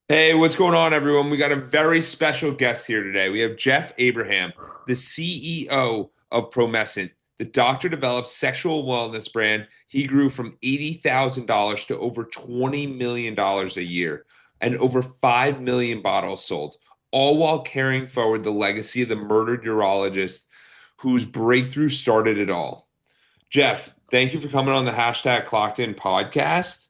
Hey, what's going on, everyone? We got a very special guest here today. We have Jeff Abraham, the CEO of Promescent. The doctor developed sexual wellness brand. He grew from $80,000 to over $20 million a year and over 5 million bottles sold, all while carrying forward the legacy of the murdered urologist whose breakthrough started it all. Jeff, thank you for coming on the hashtag Clockedin Podcast.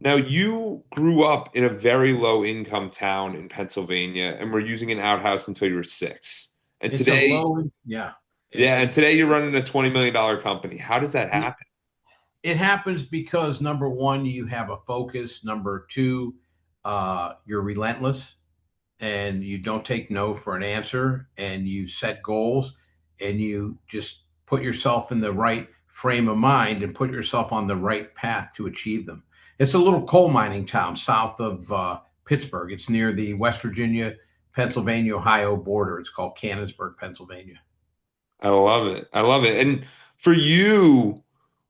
Now, you grew up in a very low income town in Pennsylvania and were using an outhouse until you were six. And It's a today, low, yeah. yeah, and It's today you're running a $20 million company. How does that happen? it happens because number one, you have a focus. Number two, you're relentless and you don't take no for an answer, and you set goals and you just put yourself in the right frame of mind and put yourself on the right path to achieve them. It's a little coal mining town south of Pittsburgh. It's near the West Virginia, Pennsylvania, Ohio border. It's called Cannonsburg, Pennsylvania. I love it. I love it. And for you,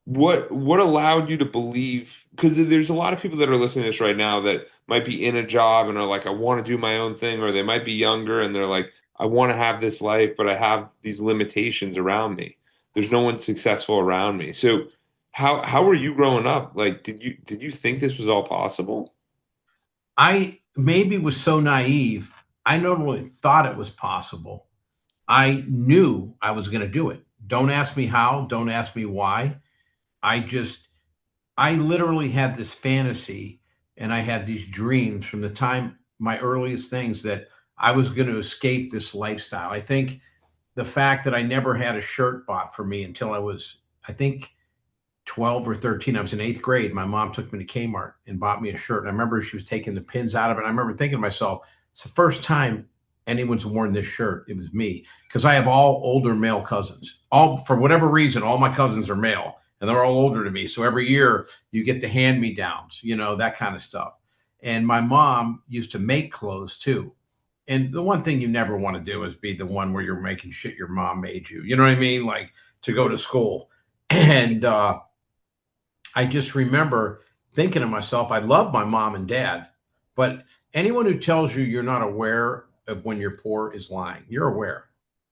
what allowed you to believe? Because there's a lot of people that are listening to this right now that might be in a job and are like, I want to do my own thing, or they might be younger and they're like, I want to have this life, but I have these limitations around me. There's no one successful around me. So how were you growing up? Like, did you think this was all possible? I maybe was so naive. I not only thought it was possible, I knew I was going to do it. Don't ask me how, don't ask me why. I just, I literally had this fantasy and I had these dreams from the time my earliest things that I was going to escape this lifestyle. I think the fact that I never had a shirt bought for me until I think, 12 or 13. I was in eighth grade. My mom took me to Kmart and bought me a shirt. And I remember she was taking the pins out of it. And I remember thinking to myself, it's the first time anyone's worn this shirt. It was me because I have all older male cousins. All for whatever reason, all my cousins are male and they're all older than me. So every year you get the hand me downs, that kind of stuff. And my mom used to make clothes too. And the one thing you never want to do is be the one where you're making shit your mom made you. You know what I mean? Like to go to school. And I just remember thinking to myself, I love my mom and dad, but anyone who tells you you're not aware of when you're poor is lying. You're aware.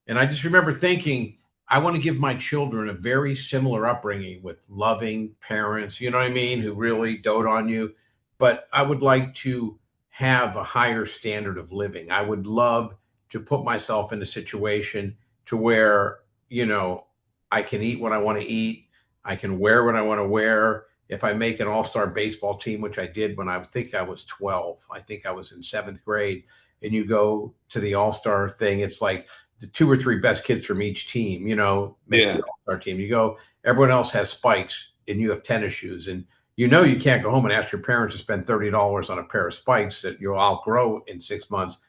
And I just remember thinking, I want to give my children a very similar upbringing with loving parents, you know what I mean, who really dote on you. But I would like to have a higher standard of living. I would love to put myself in a situation to where, you know, I can eat what I want to eat. I can wear what I want to wear. If I make an all-star baseball team, which I did when I think I was 12, I think I was in seventh grade, and you go to the all-star thing, it's like the two or three best kids from each team, make the Yeah. all-star team. You go, everyone else has spikes and you have tennis shoes. And you can't go home and ask your parents to spend $30 on a pair of spikes that you'll outgrow in 6 months.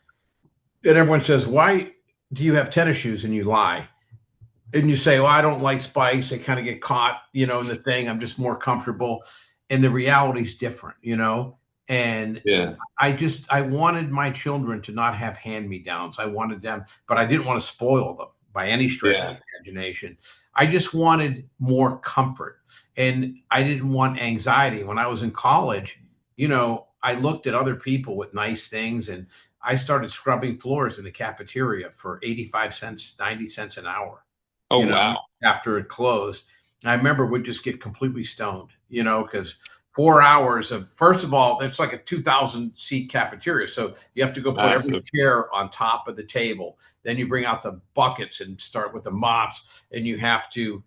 And everyone says, why do you have tennis shoes? And you lie and you say, "Well, I don't like spikes. They kind of get caught, in the thing. I'm just more comfortable." And the reality is different. And Yeah. I wanted my children to not have hand me downs. I wanted them, but I didn't want to spoil them by any stretch of Yeah. the imagination. I just wanted more comfort, and I didn't want anxiety. When I was in college, I looked at other people with nice things, and I started scrubbing floors in the cafeteria for 85 cents, 90 cents an hour Oh, wow. after it closed. I remember we'd just get completely stoned, because 4 hours of, first of all, it's like a 2,000 seat cafeteria. So you have to go put every Massive. chair on top of the table. Then you bring out the buckets and start with the mops, and you have to,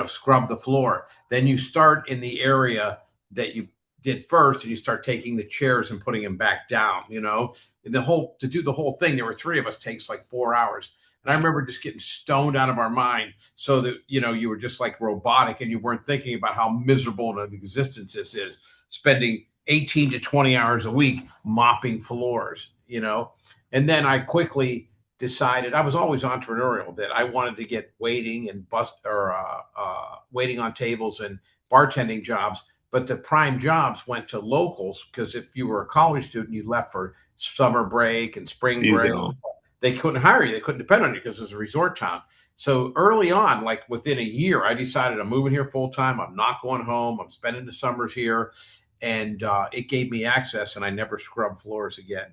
scrub the floor. Then you start in the area that you did first, and you start taking the chairs and putting them back down. And to do the whole thing, there were three of us, takes like 4 hours. And I remember just getting stoned out of our mind so that, you were just like robotic and you weren't thinking about how miserable an existence this is, spending 18 to 20 hours a week mopping floors. And then I quickly decided, I was always entrepreneurial, that I wanted to get waiting and waiting on tables and bartending jobs. But the prime jobs went to locals because if you were a college student, you left for summer break and spring break. Seasonal. They couldn't hire you. They couldn't depend on you because it was a resort town. So early on, like within a year, I decided I'm moving here full time. I'm not going home. I'm spending the summers here. and it gave me access, and I never scrubbed floors again.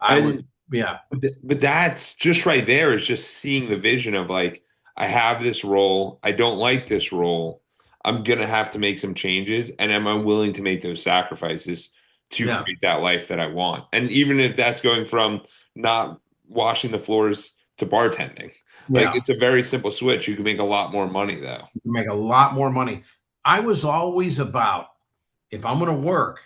I was, And yeah, but that's just right there is just seeing the vision of like, I have this role. I don't like this role. I'm gonna have to make some changes. And am I willing to make those sacrifices to yeah, create that life that I want? And even if that's going from not washing the floors to bartending, like yeah. it's a very simple switch. You can make a lot more money though. You can make a lot more money. I was always about, if I'm going to work,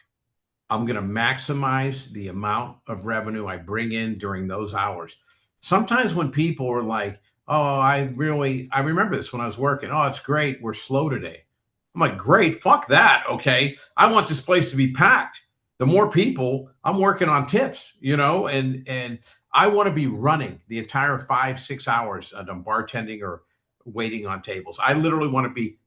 I'm going to maximize the amount of revenue I bring in during those hours. Sometimes when people are like, "Oh, I remember this when I was working. Oh, it's great. We're slow today." I'm like, "Great. Fuck that. Okay. I want this place to be packed. The more people, I'm working on tips, and I want to be running the entire 5, 6 hours that I'm bartending or waiting on tables. I literally want to be,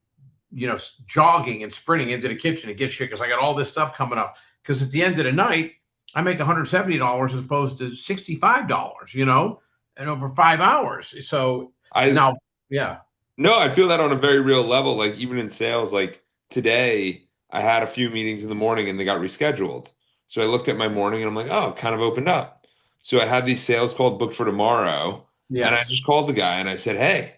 jogging and sprinting into the kitchen and get shit because I got all this stuff coming up. Because at the end of the night, I make $170 as opposed to $65, and over 5 hours. So I now, yeah, No, I feel that on a very real level. Like even in sales, like today, I had a few meetings in the morning and they got rescheduled. So I looked at my morning and I'm like, oh, it kind of opened up. So I had these sales called booked for tomorrow, and I yes, just called the guy and I said, hey,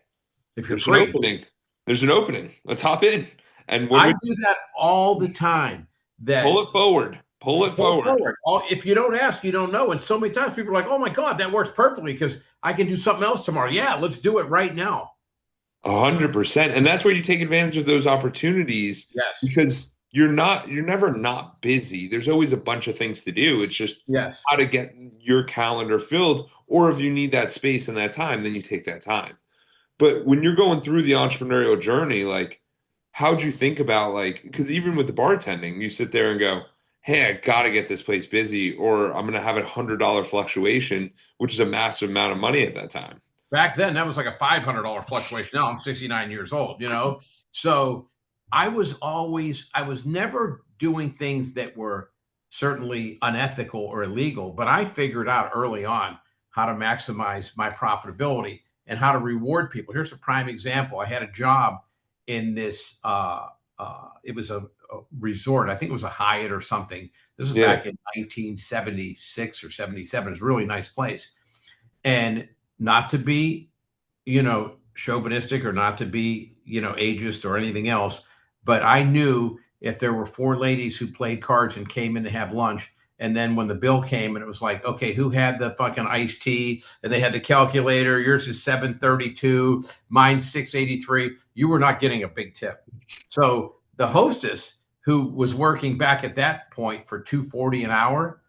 if you're there's an free. opening. There's an opening. Let's hop in. And when I we do that all the time. That pull it forward, pull it pull it forward. forward. If you don't ask, you don't know. And so many times people are like, "Oh my God, that works perfectly because I can do something else tomorrow." Yeah, let's do it right now. 100%. And that's where you take advantage of those opportunities Yes, because you're never not busy. There's always a bunch of things to do. It's just yes. how to get your calendar filled, or if you need that space and that time, then you take that time. But when you're going through the entrepreneurial journey, like, how'd you think about like, because even with the bartending, you sit there and go, hey, I got to get this place busy, or I'm going to have a $100 fluctuation, which is a massive amount of money at that time. Back then, that was like a $500 fluctuation. Now I'm 69 years old. So I was never doing things that were certainly unethical or illegal, but I figured out early on how to maximize my profitability and how to reward people. Here's a prime example. I had a job in this, it was a resort. I think it was a Hyatt or something. This was Yeah. back in 1976 or 77. It was a really nice place. And not to be, chauvinistic or not to be, ageist or anything else, but I knew if there were four ladies who played cards and came in to have lunch, and then when the bill came and it was like, okay, who had the fucking iced tea? And they had the calculator. Yours is 732, mine's 683. You were not getting a big tip. So the hostess who was working back at that point for 240 an hour,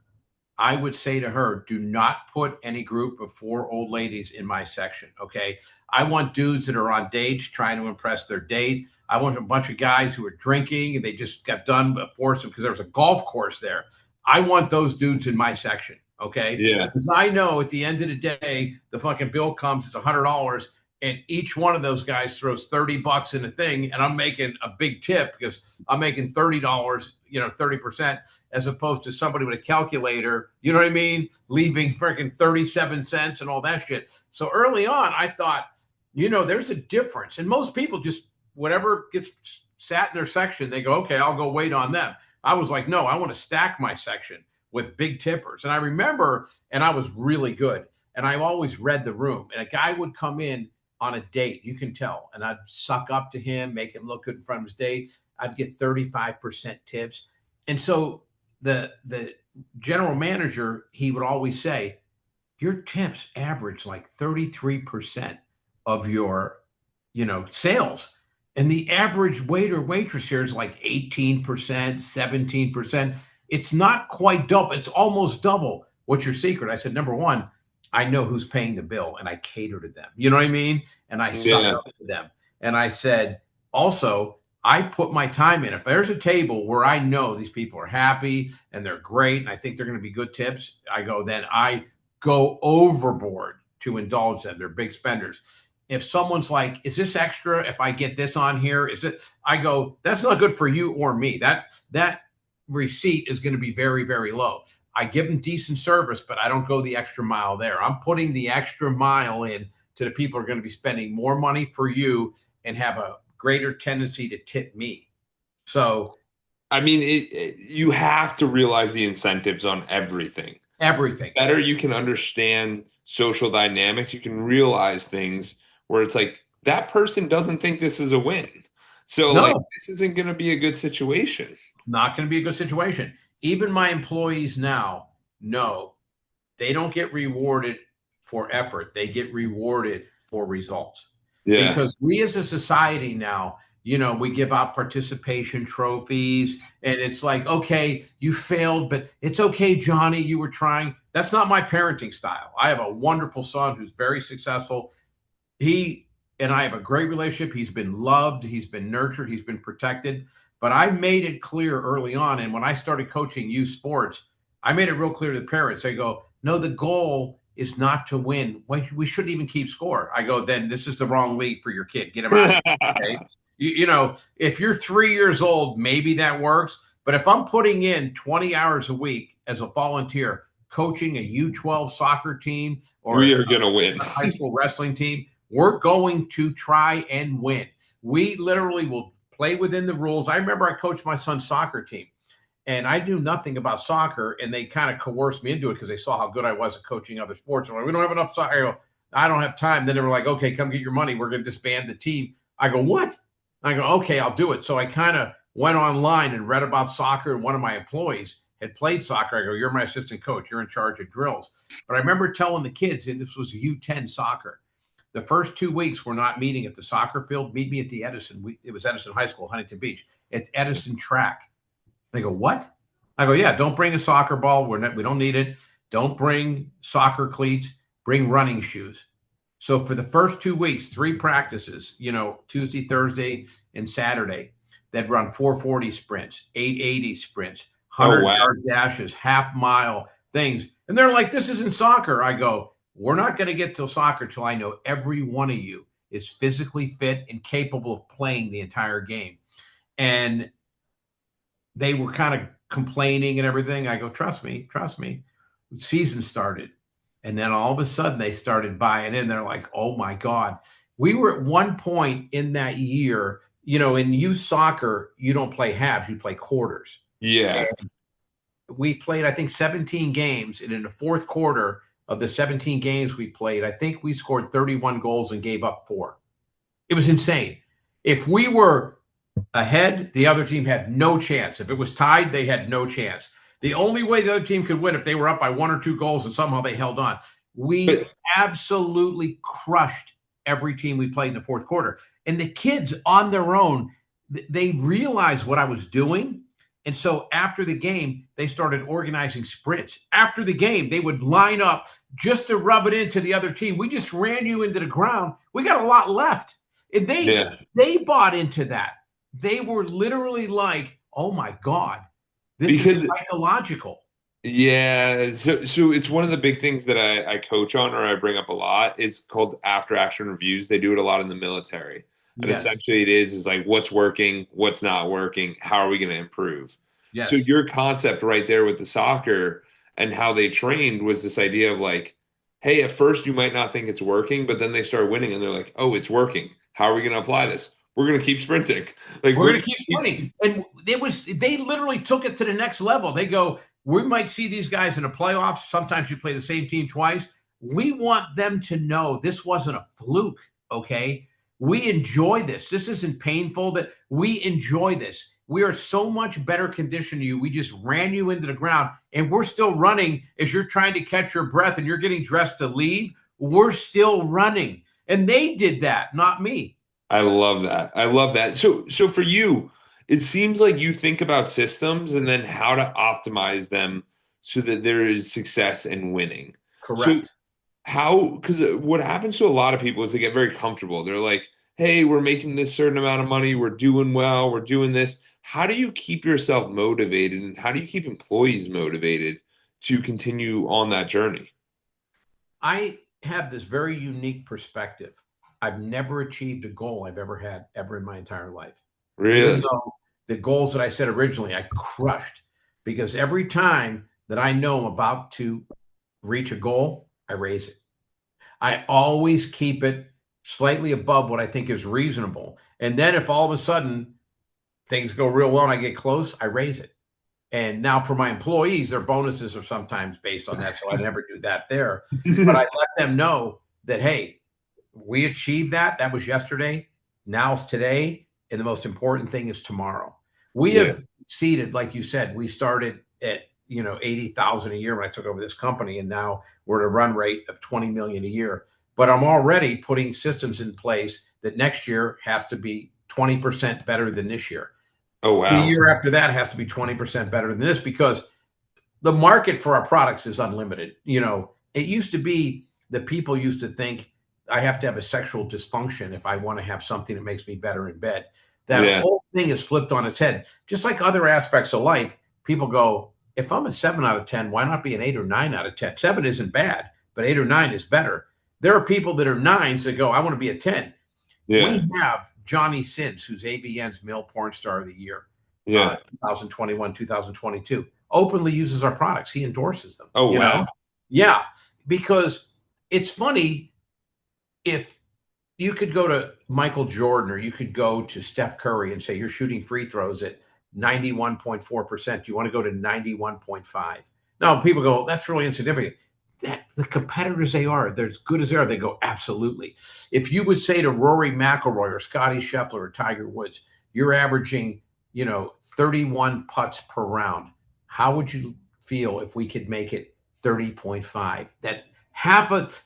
I would say to her, do not put any group of four old ladies in my section. Okay. I want dudes that are on dates trying to impress their date. I want a bunch of guys who are drinking and they just got done foursome because there was a golf course there. I want those dudes in my section. Okay. Yeah. Because I know at the end of the day, the fucking bill comes, it's $100. And each one of those guys throws $30 in the thing, and I'm making a big tip because I'm making $30, 30%, as opposed to somebody with a calculator, you know what I mean? Leaving freaking 37 cents and all that shit. So early on, I thought, there's a difference. And most people just, whatever gets sat in their section, they go, okay, I'll go wait on them. I was like, no, I want to stack my section with big tippers. And I remember, and I was really good. And I always read the room. And a guy would come in on a date, you can tell, and I'd suck up to him, make him look good in front of his date. I'd get 35% tips. And so the general manager, he would always say, your tips average like 33% of your, sales. And the average waiter waitress here is like 18%, 17%. It's not quite double. It's almost double. What's your secret? I said, number one, I know who's paying the bill and I cater to them. You know what I mean? And I suck Yeah. up to them. And I said, also, I put my time in. If there's a table where I know these people are happy and they're great and I think they're going to be good tips, then I go overboard to indulge them. They're big spenders. If someone's like, is this extra if I get this on here? I go, that's not good for you or me. That receipt is going to be very, very low. I give them decent service, but I don't go the extra mile there. I'm putting the extra mile in to the people who are going to be spending more money for you and have a greater tendency to tip me. So I mean, you have to realize the incentives on everything. Everything. Better you can understand social dynamics, you can realize things where it's like that person doesn't think this is a win. So like No, this isn't going to be a good situation. not going to be a good situation. Even my employees now know they don't get rewarded for effort. They get rewarded for results. Yeah. Because we as a society now, we give out participation trophies and it's like, okay, you failed, but it's okay, Johnny, you were trying. That's not my parenting style. I have a wonderful son who's very successful. He and I have a great relationship. He's been loved, he's been nurtured, he's been protected. But I made it clear early on. And when I started coaching youth sports, I made it real clear to the parents. I go, no, the goal is not to win. We shouldn't even keep score. I go, then this is the wrong league for your kid. Get him out of here. Okay. If you're 3 years old, maybe that works. But if I'm putting in 20 hours a week as a volunteer, coaching a U12 soccer team or We are going to win. a high school wrestling team, we're going to try and win. We literally will play within the rules. I remember I coached my son's soccer team and I knew nothing about soccer and they kind of coerced me into it because they saw how good I was at coaching other sports. They're like, we don't have enough soccer. I go, I don't have time. Then they were like, okay, come get your money. We're going to disband the team. I go, what? I go, okay, I'll do it. So I kind of went online and read about soccer and one of my employees had played soccer. I go, you're my assistant coach. You're in charge of drills. But I remember telling the kids, and this was U10 soccer, the first 2 weeks we're not meeting at the soccer field. Meet me at the Edison. It was Edison High School, Huntington Beach. It's Edison track. They go, what? I go, yeah, don't bring a soccer ball. We don't need it. Don't bring soccer cleats. Bring running shoes. So for the first 2 weeks, 3 practices, Tuesday, Thursday, and Saturday, they'd run 440 sprints, 880 sprints, Oh, 100-yard dashes, half mile things. And they're like, this isn't soccer. I go, we're not going to get to soccer till I know every one of you is physically fit and capable of playing the entire game. And they were kind of complaining and everything. I go, trust me. Season started. And then all of a sudden they started buying in. They're like, oh my God. We were at one point in that year, in youth soccer, you don't play halves, you play quarters. Yeah. And we played, I think, 17 games. And in the fourth quarter of the 17 games we played, I think we scored 31 goals and gave up 4. It was insane. If we were ahead, the other team had no chance. If it was tied, they had no chance. The only way the other team could win if they were up by 1 or 2 goals and somehow they held on. We absolutely crushed every team we played in the fourth quarter. And the kids on their own, they realized what I was doing. And so after the game, they started organizing sprints. After the game, they would line up just to rub it into the other team. We just ran you into the ground. We got a lot left. And they bought into that. They were literally like, oh my God, this is psychological. Yeah. So it's one of the big things that I coach on or I bring up a lot. It's called after action reviews. They do it a lot in the military. And essentially it is like what's working, what's not working, how are we going to improve? Yes. So your concept right there with the soccer and how they trained was this idea of like, hey, at first you might not think it's working, but then they start winning and they're like, oh, it's working. How are we going to apply this? We're going to keep sprinting. Like we're going to keep sprinting. And they literally took it to the next level. They go, we might see these guys in the playoffs. Sometimes you play the same team twice. We want them to know this wasn't a fluke. Okay. We enjoy this. This isn't painful. That we enjoy this. We are so much better conditioned to you. We just ran you into the ground and we're still running as you're trying to catch your breath and you're getting dressed to leave. We're still running. And they did that, not me. I love that. So for you, it seems like you think about systems and then how to optimize them so that there is success and winning. Correct. So because what happens to a lot of people is they get very comfortable. They're like, hey, we're making this certain amount of money. We're doing well. We're doing this. How do you keep yourself motivated and how do you keep employees motivated to continue on that journey? I have this very unique perspective. I've never achieved a goal I've ever had ever in my entire life. Really? Even though the goals that I set originally, I crushed because every time that I know I'm about to reach a goal, I raise it. I always keep it slightly above what I think is reasonable. And then if all of a sudden things go real well and I get close, I raise it. And now for my employees, their bonuses are sometimes based on that. So I never do that there. But I let them know that, hey, we achieved that. That was yesterday. Now it's today. And the most important thing is tomorrow. We Yeah. have seeded, like you said, we started at 80,000 a year when I took over this company, and now we're at a run rate of 20 million a year. But I'm already putting systems in place that next year has to be 20% better than this year. Oh, The wow. year after that has to be 20% better than this, because the market for our products is unlimited. It used to be that people used to think I have to have a sexual dysfunction if I want to have something that makes me better in bed. That Yeah. whole thing is flipped on its head. Just like other aspects of life, people go, if I'm a 7 out of 10, why not be an 8 or 9 out of 10? 7 isn't bad, but 8 or 9 is better. There are people that are 9s that go, I want to be a 10. Yeah. We have Johnny Sins, who's AVN's Male Porn Star of the Year, Yeah. 2021, 2022, openly uses our products. He endorses them. Oh, wow. Yeah, because it's funny, if you could go to Michael Jordan or you could go to Steph Curry and say you're shooting free throws at 91.4%. You want to go to 91.5. Now, people go, that's really insignificant. That the competitors they're as good as they are. They go, absolutely. If you would say to Rory McIlroy or Scotty Scheffler or Tiger Woods, you're averaging, 31 putts per round, how would you feel if we could make it 30.5?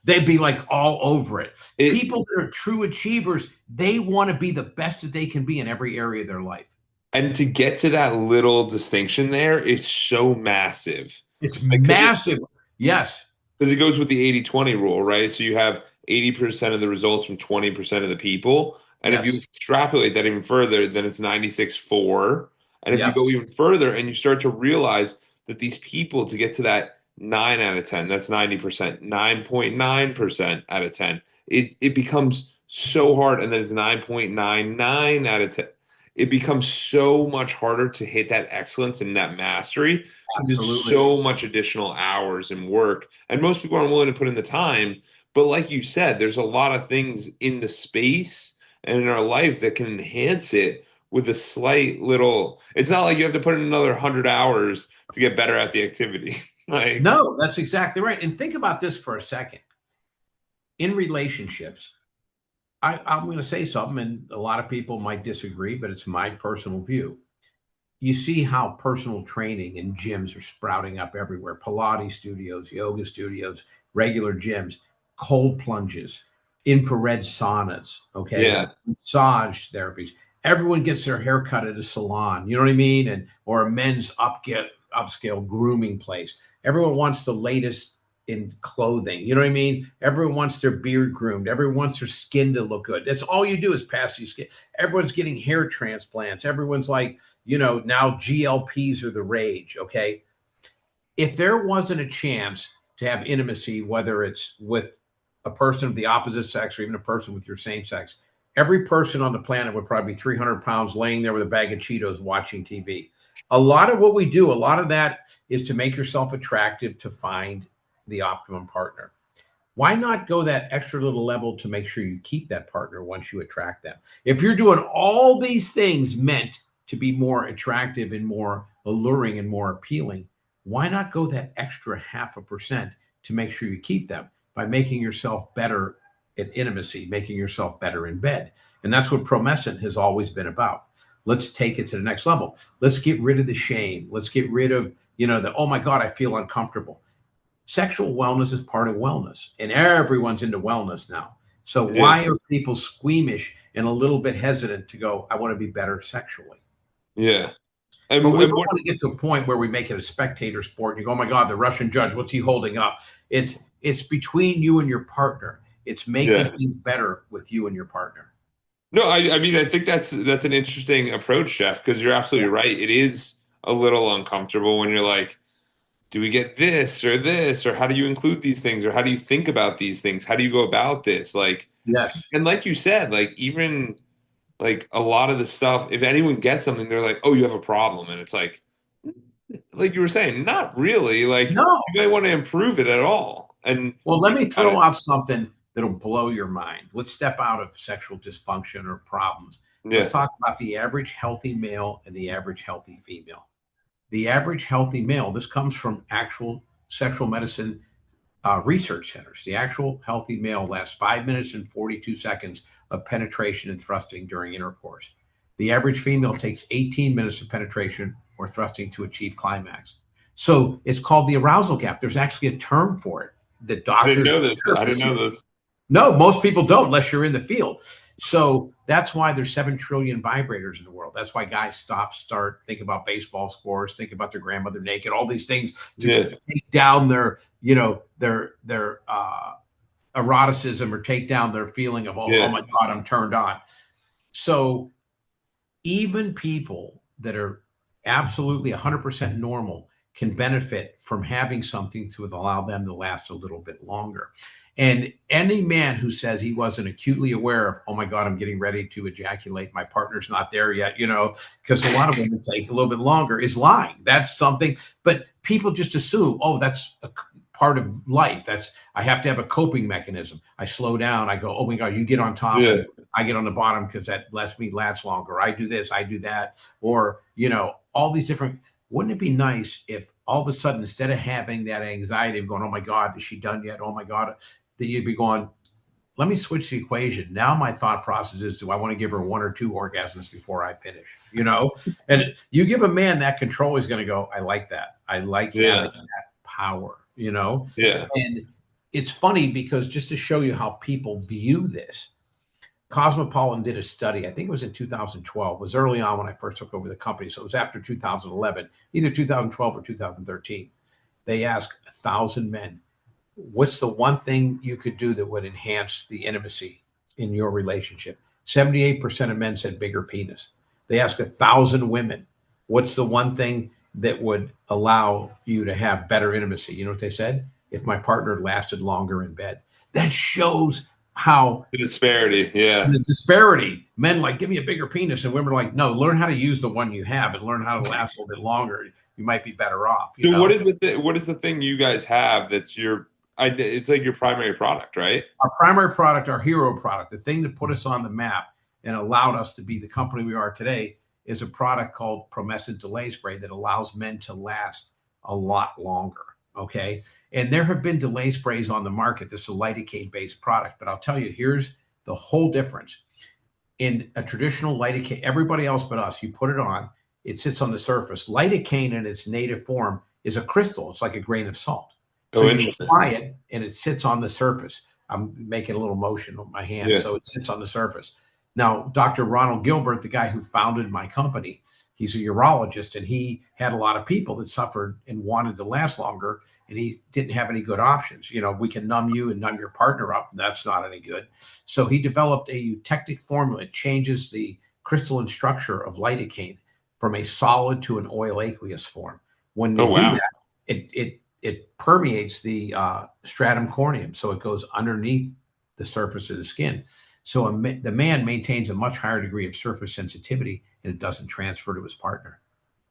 They'd be like all over it. People that are true achievers, they want to be the best that they can be in every area of their life. And to get to that little distinction there, it's so massive. It's massive. Yes. Because it goes with the 80-20 rule, right? So you have 80% of the results from 20% of the people. And if you Yes. extrapolate that even further, then it's 96-4. And if you Yep. go even further and you start to realize that these people, to get to that 9 out of 10, that's 90%, 9.9% out of 10, it becomes so hard. And then it's 9.99 out of 10. It becomes so much harder to hit that excellence and that mastery, because it's Absolutely. so much additional hours and work. And most people aren't willing to put in the time. But like you said, there's a lot of things in the space and in our life that can enhance it with a slight little. It's not like you have to put in another 100 hours to get better at the activity. No, that's exactly right. And think about this for a second. In relationships, I'm going to say something, and a lot of people might disagree, but it's my personal view. You see how personal training and gyms are sprouting up everywhere. Pilates studios, yoga studios, regular gyms, cold plunges, infrared saunas, okay, Yeah. massage therapies. Everyone gets their hair cut at a salon, you know what I mean? Or a men's upscale grooming place. Everyone wants the latest in clothing. You know what I mean? Everyone wants their beard groomed. Everyone wants their skin to look good. That's all you do is pass your skin. Everyone's getting hair transplants. Everyone's like, now GLPs are the rage. Okay. If there wasn't a chance to have intimacy, whether it's with a person of the opposite sex or even a person with your same sex, every person on the planet would probably be 300 pounds laying there with a bag of Cheetos watching TV. A lot of what we do, a lot of that is to make yourself attractive, to find the optimum partner. Why not go that extra little level to make sure you keep that partner once you attract them? If you're doing all these things meant to be more attractive and more alluring and more appealing, why not go that extra 0.5% to make sure you keep them by making yourself better at intimacy, making yourself better in bed? And that's what Promescent has always been about. Let's take it to the next level. Let's get rid of the shame. Let's get rid of, oh my God, I feel uncomfortable. Sexual wellness is part of wellness, and everyone's into wellness now. So why are people squeamish and a little bit hesitant to go, I want to be better sexually? Yeah. But we don't want to get to a point where we make it a spectator sport. And you go, oh my God, the Russian judge, what's he holding up? It's between you and your partner. It's making things better with you and your partner. No, I mean, I think that's an interesting approach, Jeff, because you're absolutely right. It is a little uncomfortable when you're like, do we get this, or how do you include these things, or how do you think about these things? How do you go about this? Yes. And like you said, even a lot of the stuff, if anyone gets something, they're like, oh, you have a problem. And it's like you were saying, not really. No. You might want to improve it at all. And well, let me throw out something that'll blow your mind. Let's step out of sexual dysfunction or problems. Let's Yeah. talk about the average healthy male and the average healthy female. The average healthy male, this comes from actual sexual medicine research centers. The actual healthy male lasts 5 minutes and 42 seconds of penetration and thrusting during intercourse. The average female takes 18 minutes of penetration or thrusting to achieve climax. So it's called the arousal gap. There's actually a term for it that I didn't doctors know and this. I didn't therapists know use. this. No, most people don't unless you're in the field. So that's why there's 7 trillion vibrators in the world. That's why guys stop, start, think about baseball scores, think about their grandmother naked, all these things to Yeah. take down their, their eroticism or take down their feeling of, oh Yeah. my God, I'm turned on. So even people that are absolutely 100% normal can benefit from having something to allow them to last a little bit longer. And any man who says he wasn't acutely aware of, oh my God, I'm getting ready to ejaculate, my partner's not there yet, because a lot of women take a little bit longer, is lying. That's something, but people just assume, oh, that's a part of life. I have to have a coping mechanism. I slow down. I go, oh my God, you get on top Yeah. and I get on the bottom because that lets me last longer. I do this, I do that, or, all these different. Wouldn't it be nice if all of a sudden, instead of having that anxiety of going, oh my God, is she done yet? Oh my God, that you'd be going, let me switch the equation. Now my thought process is, do I want to give her 1 or 2 orgasms before I finish? And you give a man that control, he's going to go, I like that. I like having Yeah. that power, Yeah. and it's funny because just to show you how people view this, Cosmopolitan did a study. I think it was in 2012. It was early on when I first took over the company. So it was after 2011, either 2012 or 2013. They asked 1,000 men, what's the one thing you could do that would enhance the intimacy in your relationship? 78% of men said bigger penis. They asked 1,000 women, what's the one thing that would allow you to have better intimacy? You know what they said? If my partner lasted longer in bed. That shows how The disparity. Yeah. the disparity. Men like, give me a bigger penis, and women are like, no, learn how to use the one you have and learn how to last a little bit longer. You might be better off. So what is the thing you guys have that's it's like your primary product, right? Our primary product, our hero product, the thing that put us on the map and allowed us to be the company we are today, is a product called Promescent Delay Spray that allows men to last a lot longer. Okay. And there have been delay sprays on the market. This is a lidocaine based product, but I'll tell you, here's the whole difference. In a traditional lidocaine, everybody else but us, you put it on, it sits on the surface. Lidocaine in its native form is a crystal. It's like a grain of salt. So Oh, you interesting. apply it and it sits on the surface. I'm making a little motion with my hand. Yeah. So it sits on the surface. Now, Dr. Ronald Gilbert, the guy who founded my company, he's a urologist, and he had a lot of people that suffered and wanted to last longer, and he didn't have any good options. We can numb you and numb your partner up. That's not any good. So he developed a eutectic formula. It changes the crystalline structure of lidocaine from a solid to an oil aqueous form. When Oh, you do wow. that, it permeates the stratum corneum, so it goes underneath the surface of the skin. So the man maintains a much higher degree of surface sensitivity, and it doesn't transfer to his partner.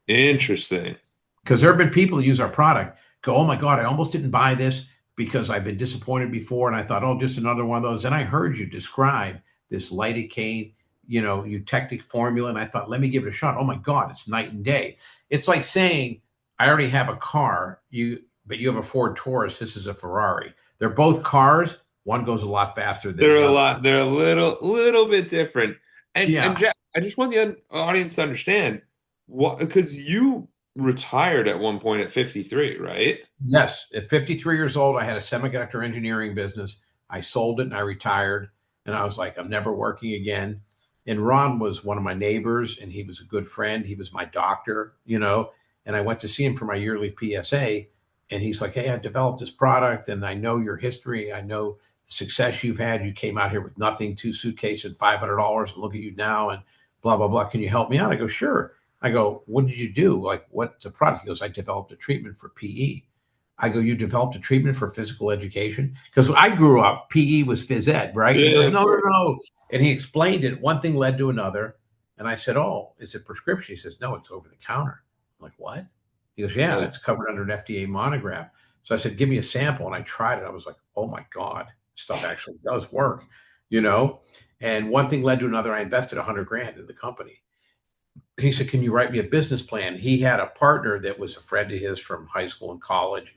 Interesting. Because there have been people who use our product, go, oh my God, I almost didn't buy this because I've been disappointed before. And I thought, oh, just another one of those. And I heard you describe this lidocaine, eutectic formula. And I thought, let me give it a shot. Oh my God, it's night and day. It's like saying, I already have a car, but you have a Ford Taurus. This is a Ferrari. They're both cars. One goes a lot faster than the other. They're a little bit different. Yeah. And Jack, I just want the audience to understand what, because you retired at one point at 53, right? Yes. At 53 years old, I had a semiconductor engineering business. I sold it and I retired. And I was like, I'm never working again. And Ron was one of my neighbors, and he was a good friend. He was my doctor, and I went to see him for my yearly PSA. And he's like, hey, I developed this product, and I know your history. I know the success you've had. You came out here with nothing, 2 suitcases, $500, and look at you now, and blah, blah, blah. Can you help me out? I go, sure. I go, what did you do? Like, what's the product? He goes, I developed a treatment for PE. I go, you developed a treatment for physical education? Because when I grew up, PE was phys ed, right? He goes, Yeah. no. And he explained it. One thing led to another. And I said, oh, is it prescription? He says, no, it's over the counter. I'm like, what? He goes, yeah, it's covered under an FDA monograph. So I said, give me a sample. And I tried it. I was like, oh my God, stuff actually does work, And one thing led to another. I invested 100 grand in the company. He said, "Can you write me a business plan?" He had a partner that was a friend of his from high school and college.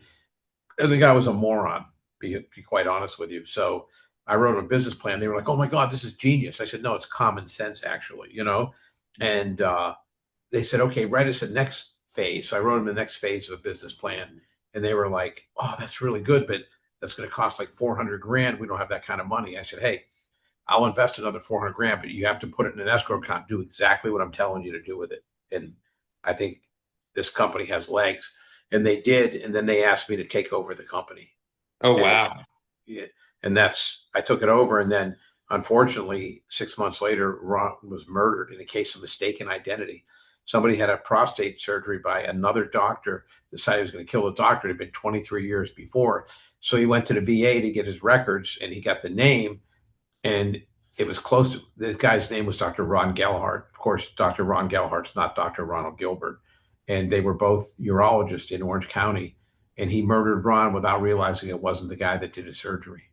And the guy was a moron, be quite honest with you. So I wrote him a business plan. They were like, "Oh my God, this is genius." I said, "No, it's common sense, actually, you know?" And they said, "Okay, write us a next phase." So I wrote them the next phase of a business plan. And they were like, "Oh, that's really good, but that's going to cost like 400 grand. We don't have that kind of money." I said, "Hey, I'll invest another 400 grand, but you have to put it in an escrow account, do exactly what I'm telling you to do with it." And I think this company has legs. And they did. And then they asked me to take over the company. Oh, And wow. yeah, and I took it over. And then unfortunately, 6 months later, Ron was murdered in a case of mistaken identity. Somebody had a prostate surgery by another doctor, decided he was going to kill the doctor. It had been 23 years before. So he went to the VA to get his records and he got the name. And it was close to this guy's name was Dr. Ron Gellhardt. Of course, Dr. Ron Gellhardt's not Dr. Ronald Gilbert. And they were both urologists in Orange County. And he murdered Ron without realizing it wasn't the guy that did his surgery.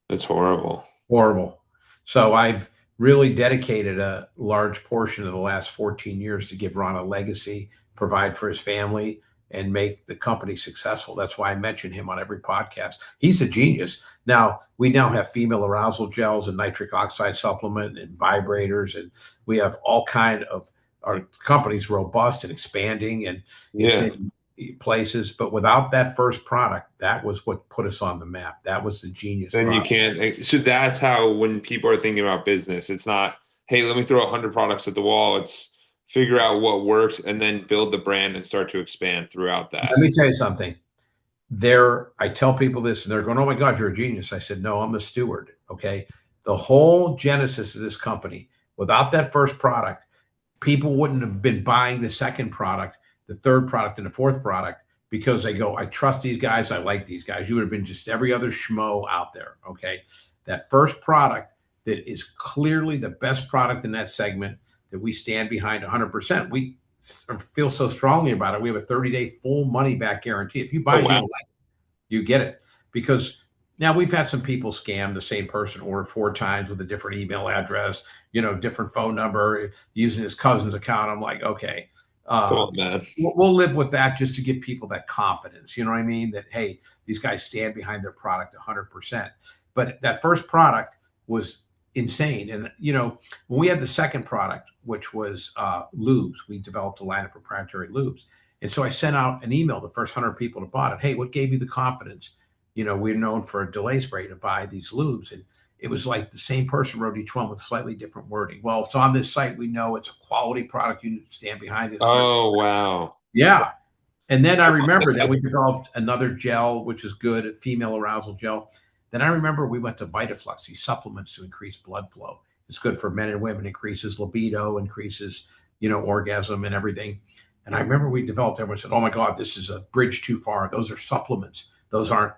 That's horrible. Horrible. So I've really dedicated a large portion of the last 14 years to give Ron a legacy, provide for his family, and make the company successful. That's why I mention him on every podcast. He's a genius. Now, we now have female arousal gels and nitric oxide supplement and vibrators, and we have all kind of our company's robust and expanding, and it's Yeah. in places. But without that first product, that was what put us on the map. That was the genius Then you product. can't. So that's how, when people are thinking about business, it's not, hey, let me throw 100 products at the wall. It's figure out what works and then build the brand and start to expand throughout that. Let me tell you something. I tell people this, and they're going, "Oh my God, you're a genius." I said, "No, I'm the steward." Okay. The whole genesis of this company, without that first product, people wouldn't have been buying the second product, the third product, and the fourth product because they go, "I trust these guys. I like these guys." You would have been just every other schmo out there. Okay. That first product that is clearly the best product in that segment that we stand behind 100%. We feel so strongly about it. We have a 30-day full money back guarantee. If you buy Oh, it, you wow. don't like it, you get it. Because now we've had some people scam the same person, order 4 times with a different email address, different phone number, using his cousin's account. I'm like, okay, Come uh, on, man. we'll live with that just to give people that confidence. You know what I mean? That, hey, these guys stand behind their product 100%. But that first product was insane. And, when we had the second product, which was lubes, we developed a line of proprietary lubes. And so I sent out an email, the first 100 people that bought it. "Hey, what gave you the confidence? We're known for a delay spray to buy these lubes." And it was like the same person wrote each one with slightly different wording. "Well, it's on this site. We know it's a quality product. You stand behind it 100." Oh, wow. So, Yeah. And then I remember that we developed another gel, which is good, a female arousal gel. Then I remember we went to Vitaflux, these supplements to increase blood flow. It's good for men and women, increases libido, increases, orgasm and everything. And I remember we developed, everyone said, "Oh my God, this is a bridge too far. Those are supplements. Those aren't,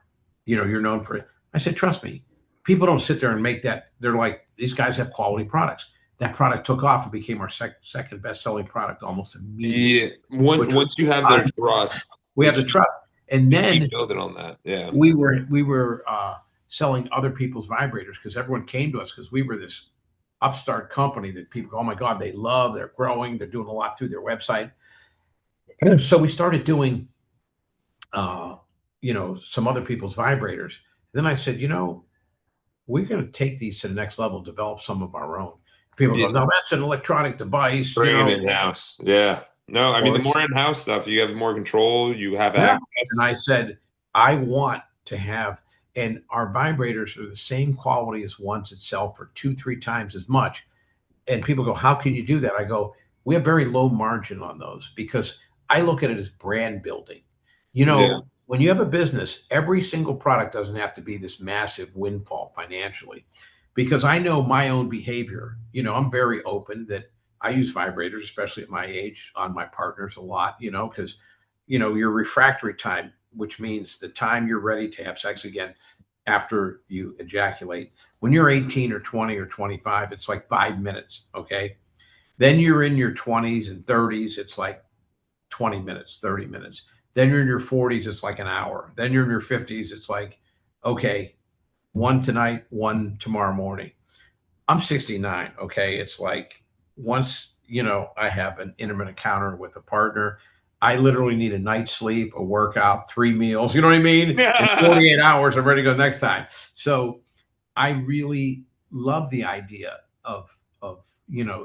you're known for it." I said, "Trust me, people don't sit there and make that." They're like, "These guys have quality products." That product took off and became our second best selling product almost immediately, yeah, once which was once you have their trust, we have the trust. And you keep then building on that. Yeah. we were selling other people's vibrators because everyone came to us because we were this upstart company that people go, "Oh my God, they love, they're growing, they're doing a lot through their website." So we started doing, some other people's vibrators. Then I said, we're going to take these to the next level, develop some of our own. People go, Yeah. "No, that's an electronic device, Bring it in-house. Yeah. No, I mean, the Or more in-house stuff, you have more control, you have yeah. And access. I said, I want to have, and our vibrators are the same quality as ones that sell for 2, 3 times as much. And people go, "How can you do that?" I go, "We have very low margin on those because I look at it as brand building. Yeah. When you have a business, every single product doesn't have to be this massive windfall financially because I know my own behavior. I'm very open that I use vibrators, especially at my age, on my partners a lot, because, your refractory time, which means the time you're ready to have sex again after you ejaculate. When you're 18 or 20 or 25, it's like 5 minutes. Okay. Then you're in your 20s and 30s, it's like 20 minutes, 30 minutes. Then you're in your 40s, it's like an hour. Then you're in your 50s, it's like, okay, one tonight, one tomorrow morning. I'm 69. Okay. It's like once, I have an intimate encounter with a partner, I literally need a night's sleep, a workout, 3 meals, you know what I mean? In Yeah. 48 hours, I'm ready to go next time. So I really love the idea of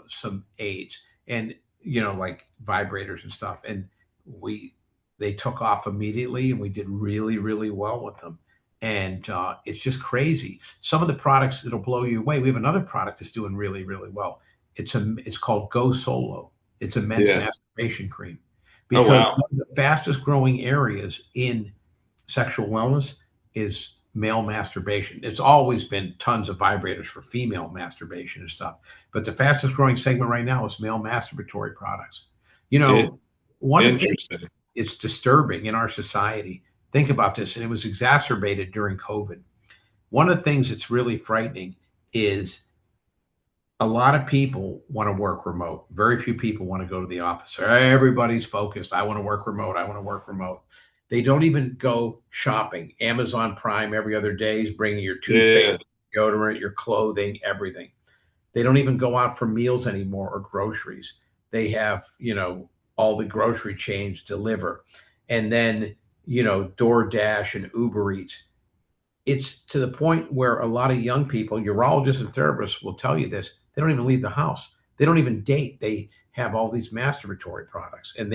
some aids and like vibrators and stuff. And we they took off immediately, and we did really, really well with them. And it's just crazy. Some of the products that'll blow you away. We have another product that's doing really, really well. It's called Go Solo. It's a men's Yeah. masturbation cream Oh because wow. one of the fastest growing areas in sexual wellness is male masturbation. It's always been tons of vibrators for female masturbation and stuff, but the fastest growing segment right now is male masturbatory products. You It, know, one of the things interesting. it's disturbing in our society. Think about this, and it was exacerbated during COVID. One of the things that's really frightening is a lot of people want to work remote. Very few people want to go to the office. Everybody's focused. I want to work remote. I want to work remote. They don't even go shopping. Amazon Prime every other day is bringing your toothpaste, Yeah. deodorant, your clothing, everything. They don't even go out for meals anymore or groceries. They have, all the grocery chains deliver. And then, DoorDash and Uber Eats. It's to the point where a lot of young people, urologists and therapists will tell you this, they don't even leave the house. They don't even date. They have all these masturbatory products. And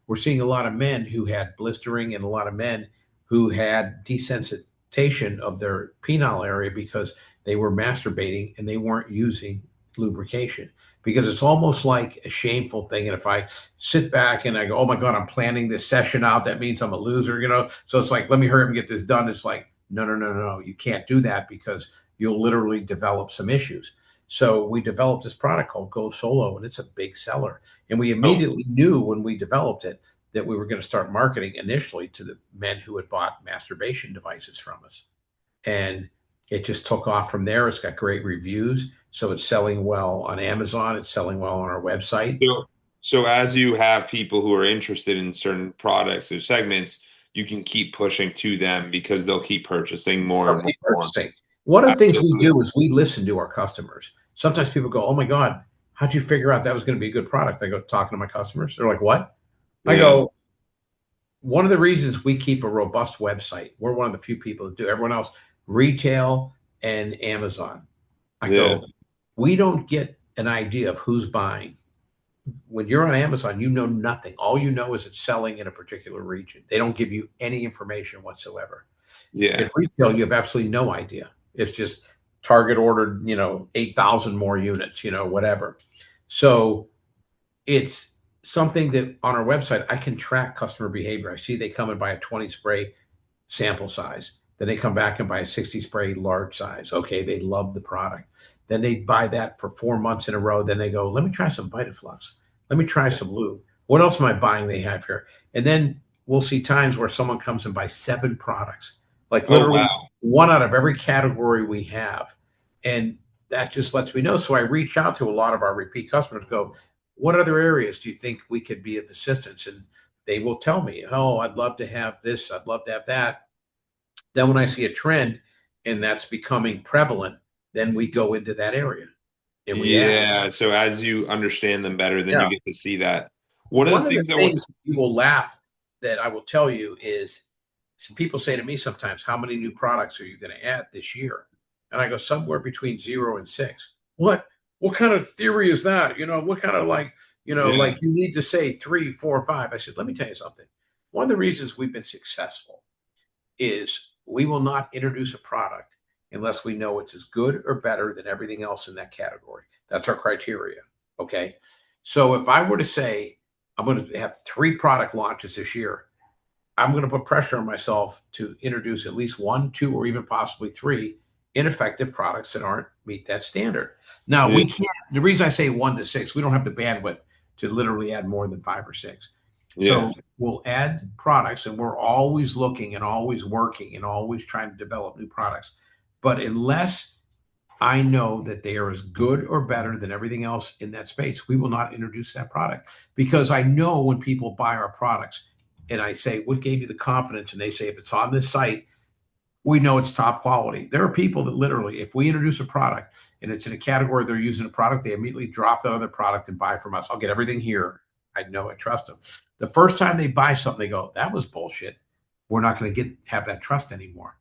we're seeing a lot of men who had blistering and a lot of men who had desensitization of their penile area because they were masturbating and they weren't using lubrication. Because it's almost like a shameful thing. And if I sit back and I go, oh my God, I'm planning this session out, that means I'm a loser. So it's like, let me hurry up and get this done. It's like, no, no, no, no. You can't do that because you'll literally develop some issues. So we developed this product called Go Solo, and it's a big seller. And we Oh, immediately knew when we developed it that we were going to start marketing initially to the men who had bought masturbation devices from us. And it just took off from there. It's got great reviews. So it's selling well on Amazon. It's selling well on our website. so as you have people who are interested in certain products or segments, you can keep pushing to them because they'll keep purchasing more and They'll more keep and more. purchasing. One of the things we Absolutely. do is we listen to our customers. Sometimes people go, "Oh my God, how'd you figure out that was going to be a good product?" I go, talking to my customers. They're like, "What?" I Yeah. go, one of the reasons we keep a robust website, we're one of the few people that do. Everyone else, retail and Amazon. I Yeah. go, we don't get an idea of who's buying. When you're on Amazon, you know nothing. All you know is it's selling in a particular region. They don't give you any information whatsoever. In Yeah. retail, you have absolutely no idea. It's just Target ordered, 8,000 more units, whatever. So it's something that on our website, I can track customer behavior. I see they come and buy a 20 spray sample size. Then they come back and buy a 60 spray large size. Okay, they love the product. Then they buy that for 4 months in a row. Then they go, let me try some Vitaflux. Let me try some lube. What else am I buying they have here? And then we'll see times where someone comes and buys 7 products, like Oh literally wow. one out of every category we have. And that just lets me know. So I reach out to a lot of our repeat customers, go, what other areas do you think we could be of assistance? And they will tell me, oh, I'd love to have this, I'd love to have that. Then when I see a trend and that's becoming prevalent, then we go into that area and we add. Yeah. So as you understand them better, then Yeah. you get to see that. One of One the of the things I want. things you will laugh that I will tell you is some people say to me sometimes, how many new products are you going to add this year? And I go somewhere between 0 and 6. What kind of theory is that? What kind of Yeah. like you need to say 3, 4, 5. I said, let me tell you something. One of the reasons we've been successful is we will not introduce a product unless we know it's as good or better than everything else in that category. That's our criteria. Okay. So if I were to say I'm going to have 3 product launches this year, I'm going to put pressure on myself to introduce at least 1, 2, or even possibly 3 ineffective products that aren't meet that standard. Now Yeah. we can't. The reason I say 1 to 6, we don't have the bandwidth to literally add more than 5 or 6. Yeah. So we'll add products, and we're always looking and always working and always trying to develop new products. But unless I know that they are as good or better than everything else in that space, we will not introduce that product because I know when people buy our products and I say, what gave you the confidence? And they say, if it's on this site, we know it's top quality. There are people that literally, if we introduce a product and it's in a category they're using a product, they immediately drop that other product and buy from us. I'll get everything here. I know I trust them. The first time they buy something, they go, that was bullshit. We're not going to have that trust anymore.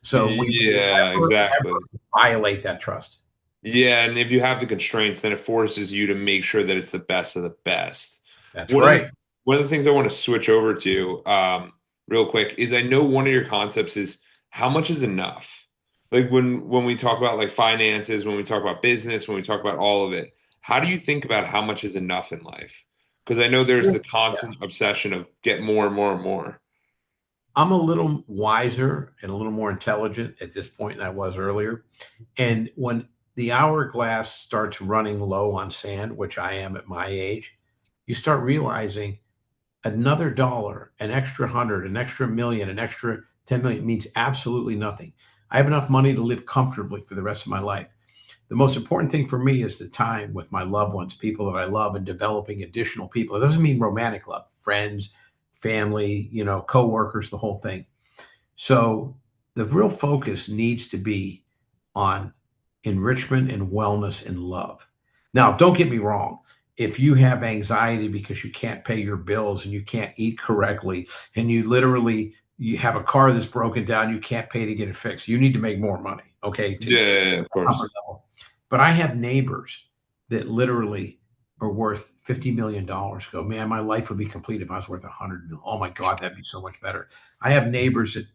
So we Yeah, exactly. ever violate that trust. Yeah, and if you have the constraints, then it forces you to make sure that it's the best of the best. That's One of the, right. one of the things I want to switch over to real quick is I know one of your concepts is how much is enough? Like when we talk about like finances, when we talk about business, when we talk about all of it, how do you think about how much is enough in life? Because I know there's the constant obsession of get more and more and more. I'm a little wiser and a little more intelligent at this point than I was earlier. And when the hourglass starts running low on sand, which I am at my age, you start realizing another dollar, an extra 100, an extra million, an extra 10 million means absolutely nothing. I have enough money to live comfortably for the rest of my life. The most important thing for me is the time with my loved ones, people that I love, and developing additional people. It doesn't mean romantic love, friends, family, coworkers, the whole thing. So the real focus needs to be on enrichment and wellness and love. Now, don't get me wrong. If you have anxiety because you can't pay your bills and you can't eat correctly, and you have a car that's broken down, you can't pay to get it fixed, you need to make more money, okay? Yeah, of course. But I have neighbors that literally are worth $50 million. Go, man, my life would be complete if I was worth 100 million. Oh my God, that'd be so much better. I have neighbors that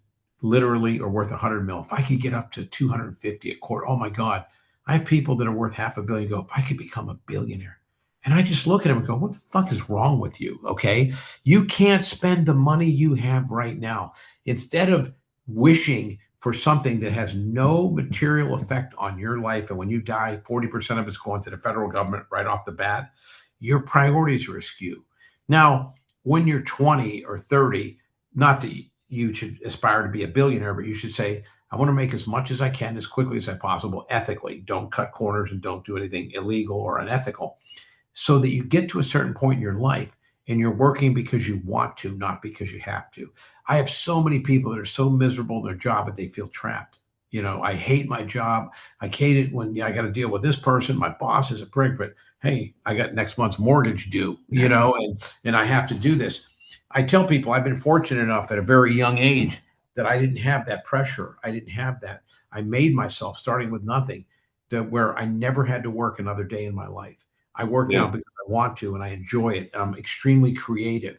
literally are worth 100 mil. If I could get up to 250 a quarter, oh my God. I have people that are worth $500 million. Go, if I could become a billionaire. And I just look at them and go, what the fuck is wrong with you? Okay. You can't spend the money you have right now. Instead of wishing for something that has no material effect on your life, and when you die, 40% of it's going to the federal government right off the bat, your priorities are askew. Now, when you're 20 or 30, not that you should aspire to be a billionaire, but you should say, I want to make as much as I can, as quickly as I possible, ethically. Don't cut corners and don't do anything illegal or unethical, so that you get to a certain point in your life and you're working because you want to, not because you have to. I have so many people that are so miserable in their job that they feel trapped. I hate my job. I hate it when I got to deal with this person. My boss is a prick, but hey, I got next month's mortgage due, and I have to do this. I tell people I've been fortunate enough at a very young age that I didn't have that pressure. I didn't have that. I made myself starting with nothing to where I never had to work another day in my life. I work now Yeah. because I want to and I enjoy it. And I'm extremely creative.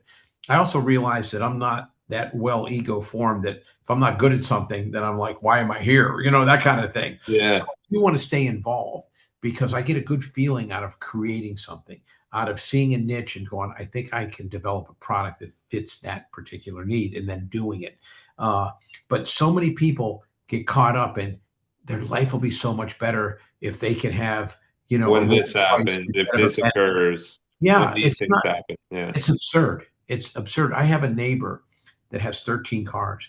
I also realize that I'm not that well ego formed that if I'm not good at something, then I'm like, why am I here? That kind of thing. So Yeah. you want to stay involved because I get a good feeling out of creating something, out of seeing a niche and going, I think I can develop a product that fits that particular need and then doing it. But so many people get caught up in their life will be so much better if they can have, a When lower this price happens, if instead of a this benefit. occurs, when Yeah, these it's things not, happen. Yeah. it's absurd. It's absurd. I have a neighbor that has 13 cars.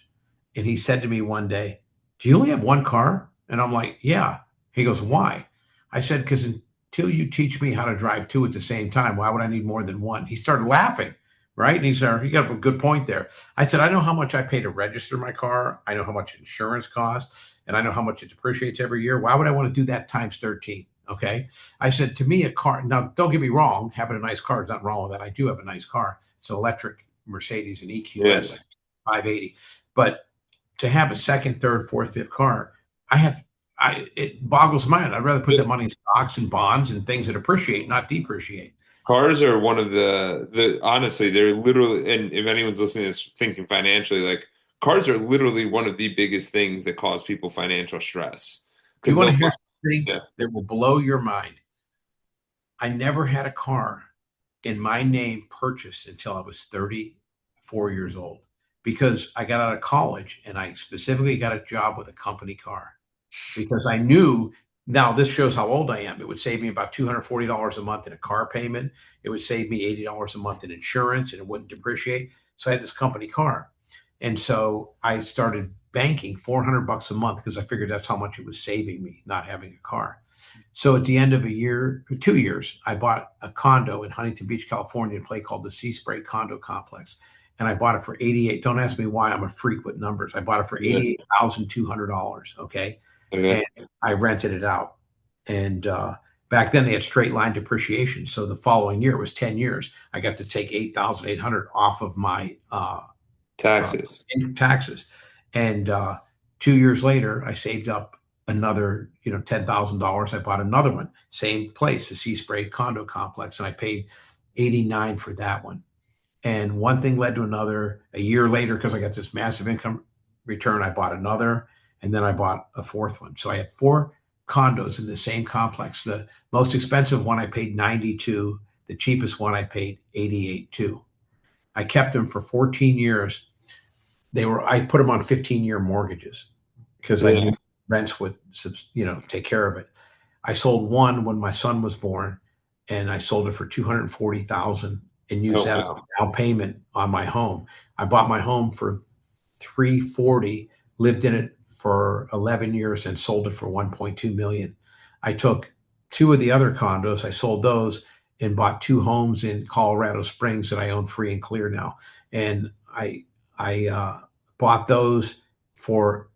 And he said to me one day, do you only have one car? And I'm like, yeah. He goes, why? I said, because until you teach me how to drive two at the same time, why would I need more than one? He started laughing, right? And he said, you got a good point there. I said, I know how much I pay to register my car. I know how much insurance costs, and I know how much it depreciates every year. Why would I want to do that times 13? Okay. I said, to me, a car, now don't get me wrong, having a nice car is not wrong with that. I do have a nice car. It's an electric Mercedes, an EQS Yes. 580. But to have a second, third, fourth, fifth car, it boggles my mind. I'd rather put that money in stocks and bonds and things that appreciate, not depreciate. Cars are one of the honestly, they're literally, and if anyone's listening to this thinking financially, like cars are literally one of the biggest things that cause people financial stress. Do you Because want to they'll, hear something yeah, that will blow your mind? I never had a car in my name purchased until I was 34 years old because I got out of college and I specifically got a job with a company car because I knew. Now this shows how old I am. It would save me about $240 a month in a car payment. It would save me $80 a month in insurance and it wouldn't depreciate. So I had this company car. And so I started banking $400 a month because I figured that's how much it was saving me not having a car. So at the end of a year, 2 years, I bought a condo in Huntington Beach, California, a place called the Sea Spray Condo Complex. and I bought it for 88. Don't ask me why. I'm a freak with numbers. I bought it for Yeah. $88,200. Okay. Okay. And I rented it out. And back then they had straight line depreciation. So the following year, it was 10 years. I got to take 8,800 off of my Taxes. taxes. And 2 years later, I saved up another, $10,000. I bought another one, same place, the Sea Spray condo complex, and I paid 89 for that one. And one thing led to another. A year later, because I got this massive income return, I bought another, and then I bought a fourth one. So I had four condos in the same complex. The most expensive one I paid 92. The cheapest one I paid 88 too. I kept them for 14 years. I put them on 15-year mortgages because I knew rents would, take care of it. I sold one when my son was born, and I sold it for $240,000 and used that as a down payment on my home. I bought my home for $340,000, lived in it for 11 years, and sold it for $1.2 million. I took two of the other condos, I sold those, and bought two homes in Colorado Springs that I own free and clear now. And I bought those for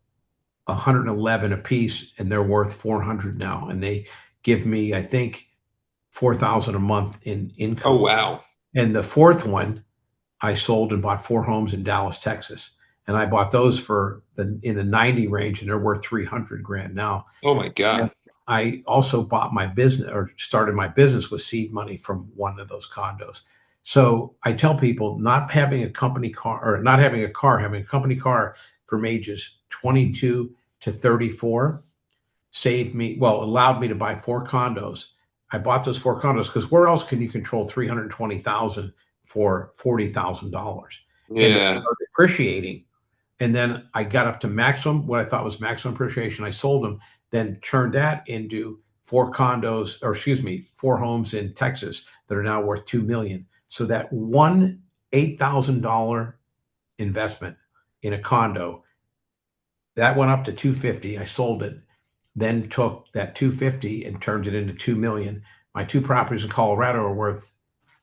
111 a piece, and they're worth 400 now. And they give me, I think, 4,000 a month in income. Oh, wow. And the fourth one, I sold and bought four homes in Dallas, Texas. And I bought those in the 90 range, and they're worth 300 grand now. Oh my God. And I also bought my business, or started my business, with seed money from one of those condos. So I tell people, not having a company car, or not having a car, having a company car from ages 22 to 34 allowed me to buy four condos. I bought those four condos because where else can you control $320,000 for $40,000? Yeah. And they started appreciating. And then I got up to maximum, what I thought was maximum appreciation. I sold them, then turned that into four homes in Texas that are now worth $2 million. So that one $8,000 investment in a condo, that went up to $250,000. I sold it, then took that $250,000 and turned it into $2 million. My two properties in Colorado are worth,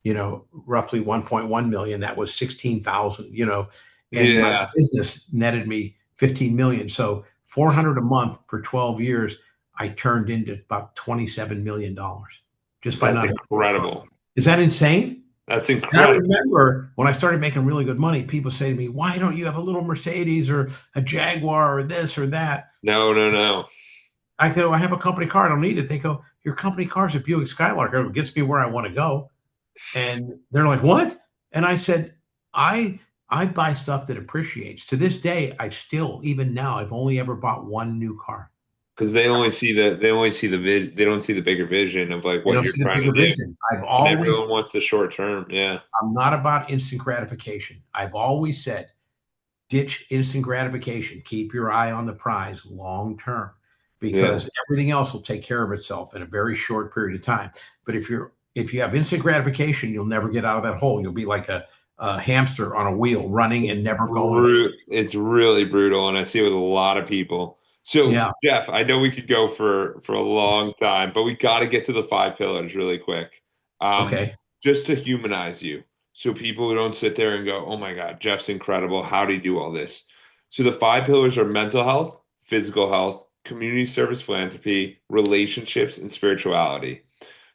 roughly $1.1 million. That was $16,000, and my business netted me $15 million. So $400 a month for 12 years, I turned into about $27 million just by That's incredible. Is that insane? That's incredible. And I remember when I started making really good money, people say to me, "Why don't you have a little Mercedes or a Jaguar or this or that?" No. I go, "I have a company car. I don't need it." They go, "Your company car is a Buick Skylark. It gets me where I want to go." And they're like, "What?" And I said, I buy stuff that appreciates. To this day, even now, I've only ever bought one new car. Because they only see the vision. They don't see the bigger vision of like what you're trying to do. Everyone wants the short term. Yeah. I'm not about instant gratification. I've always said, ditch instant gratification. Keep your eye on the prize long term, because everything else will take care of itself in a very short period of time. But if you have instant gratification, you'll never get out of that hole. You'll be like a hamster on a wheel, running and never going. It's really brutal, and I see it with a lot of people. So, Jeff, I know we could go for a long time, but we got to get to the 5 pillars really quick. Okay. Just to humanize you, so people who don't sit there and go, "Oh my God, Jeff's incredible. How do you do all this?" So the 5 pillars are mental health, physical health, community service, philanthropy, relationships, and spirituality.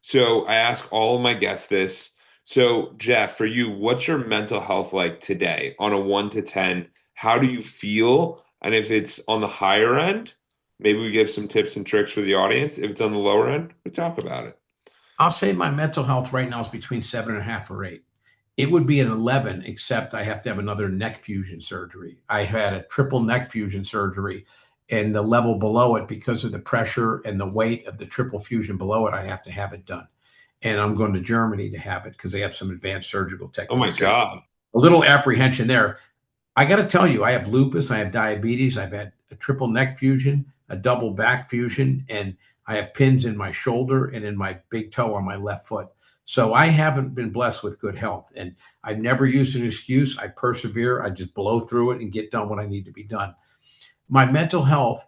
So I ask all of my guests this. So, Jeff, for you, what's your mental health like today on a 1 to 10? How do you feel? And if it's on the higher end, maybe we give some tips and tricks for the audience. If it's on the lower end, we talk about it. I'll say my mental health right now is between 7.5 or 8. It would be an 11, except I have to have another neck fusion surgery. I had a triple neck fusion surgery, and the level below it, because of the pressure and the weight of the triple fusion below it, I have to have it done. And I'm going to Germany to have it because they have some advanced surgical techniques. Oh my God. A little apprehension there. I got to tell you, I have lupus, I have diabetes, I've had a triple neck fusion, a double back fusion, and I have pins in my shoulder and in my big toe on my left foot. So I haven't been blessed with good health, and I've never used an excuse. I persevere. I just blow through it and get done what I need to be done. My mental health,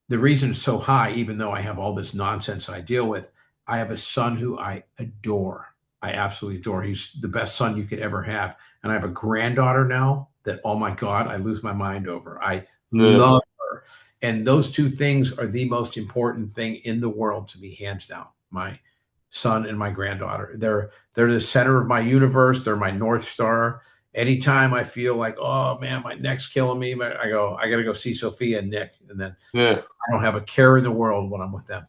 the reason it's so high, even though I have all this nonsense I deal with, I have a son who I adore. I absolutely adore. He's the best son you could ever have. And I have a granddaughter now that, oh my God, I lose my mind over. I Yeah. love her. And those two things are the most important thing in the world to me, hands down. My son and my granddaughter. They're the center of my universe. They're my North Star. Anytime I feel like, oh man, my neck's killing me, I go, I gotta go see Sophia and Nick. And then Yeah. I don't have a care in the world when I'm with them.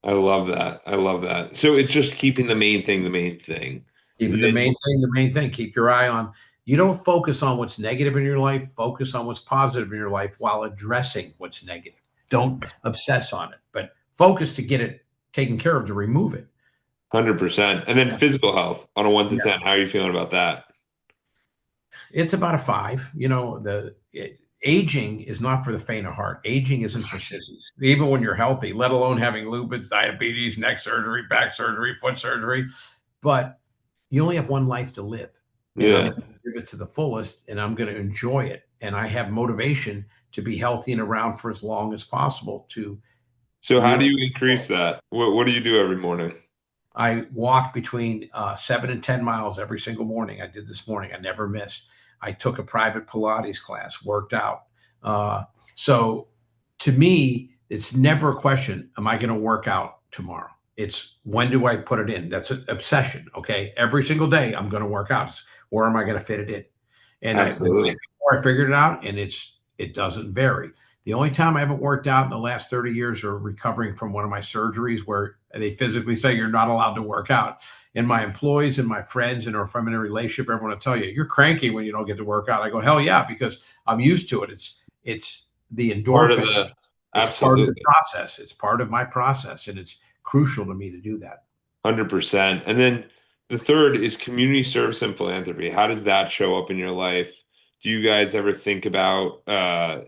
I love that. I love that. So it's just keeping the main thing the main thing. And Keeping then, the main thing. Keep your eye on. You don't focus on what's negative in your life. Focus on what's positive in your life while addressing what's negative. Don't obsess on it, but focus to get it taken care of to remove it. 100%. And then Yeah. physical health on a 1 to 10. Yeah. How are you feeling about that? It's about a 5. Aging is not for the faint of heart. Aging isn't for sissies. Even when you're healthy, let alone having lupus, diabetes, neck surgery, back surgery, foot surgery. But you only have one life to live, and I'm Yeah. going to live it to the fullest, and I'm going to enjoy it. And I have motivation to be healthy and around for as long as possible to So how do really. you increase that? What do you do every morning? I walk between 7 and 10 miles every single morning. I did this morning. I never miss. I took a private Pilates class, worked out. Uh, so to me, it's never a question, am I going to work out tomorrow? It's when do I put it in? That's an obsession. Okay. Every single day I'm going to work out. It's where am I going to fit it in? And the day Absolutely. before I figured it out, and it doesn't vary. The only time I haven't worked out in the last 30 years are recovering from one of my surgeries where they physically say you're not allowed to work out. And my employees and my friends and if I'm in a relationship, everyone will tell you, you're cranky when you don't get to work out. I go, hell yeah, because I'm used to it. It's the Part of endorphins. the It's part of the absolutely process. It's part of my process. And it's crucial to me to do that. 100%. And then the third is community service and philanthropy. How does that show up in your life? Do you guys ever think about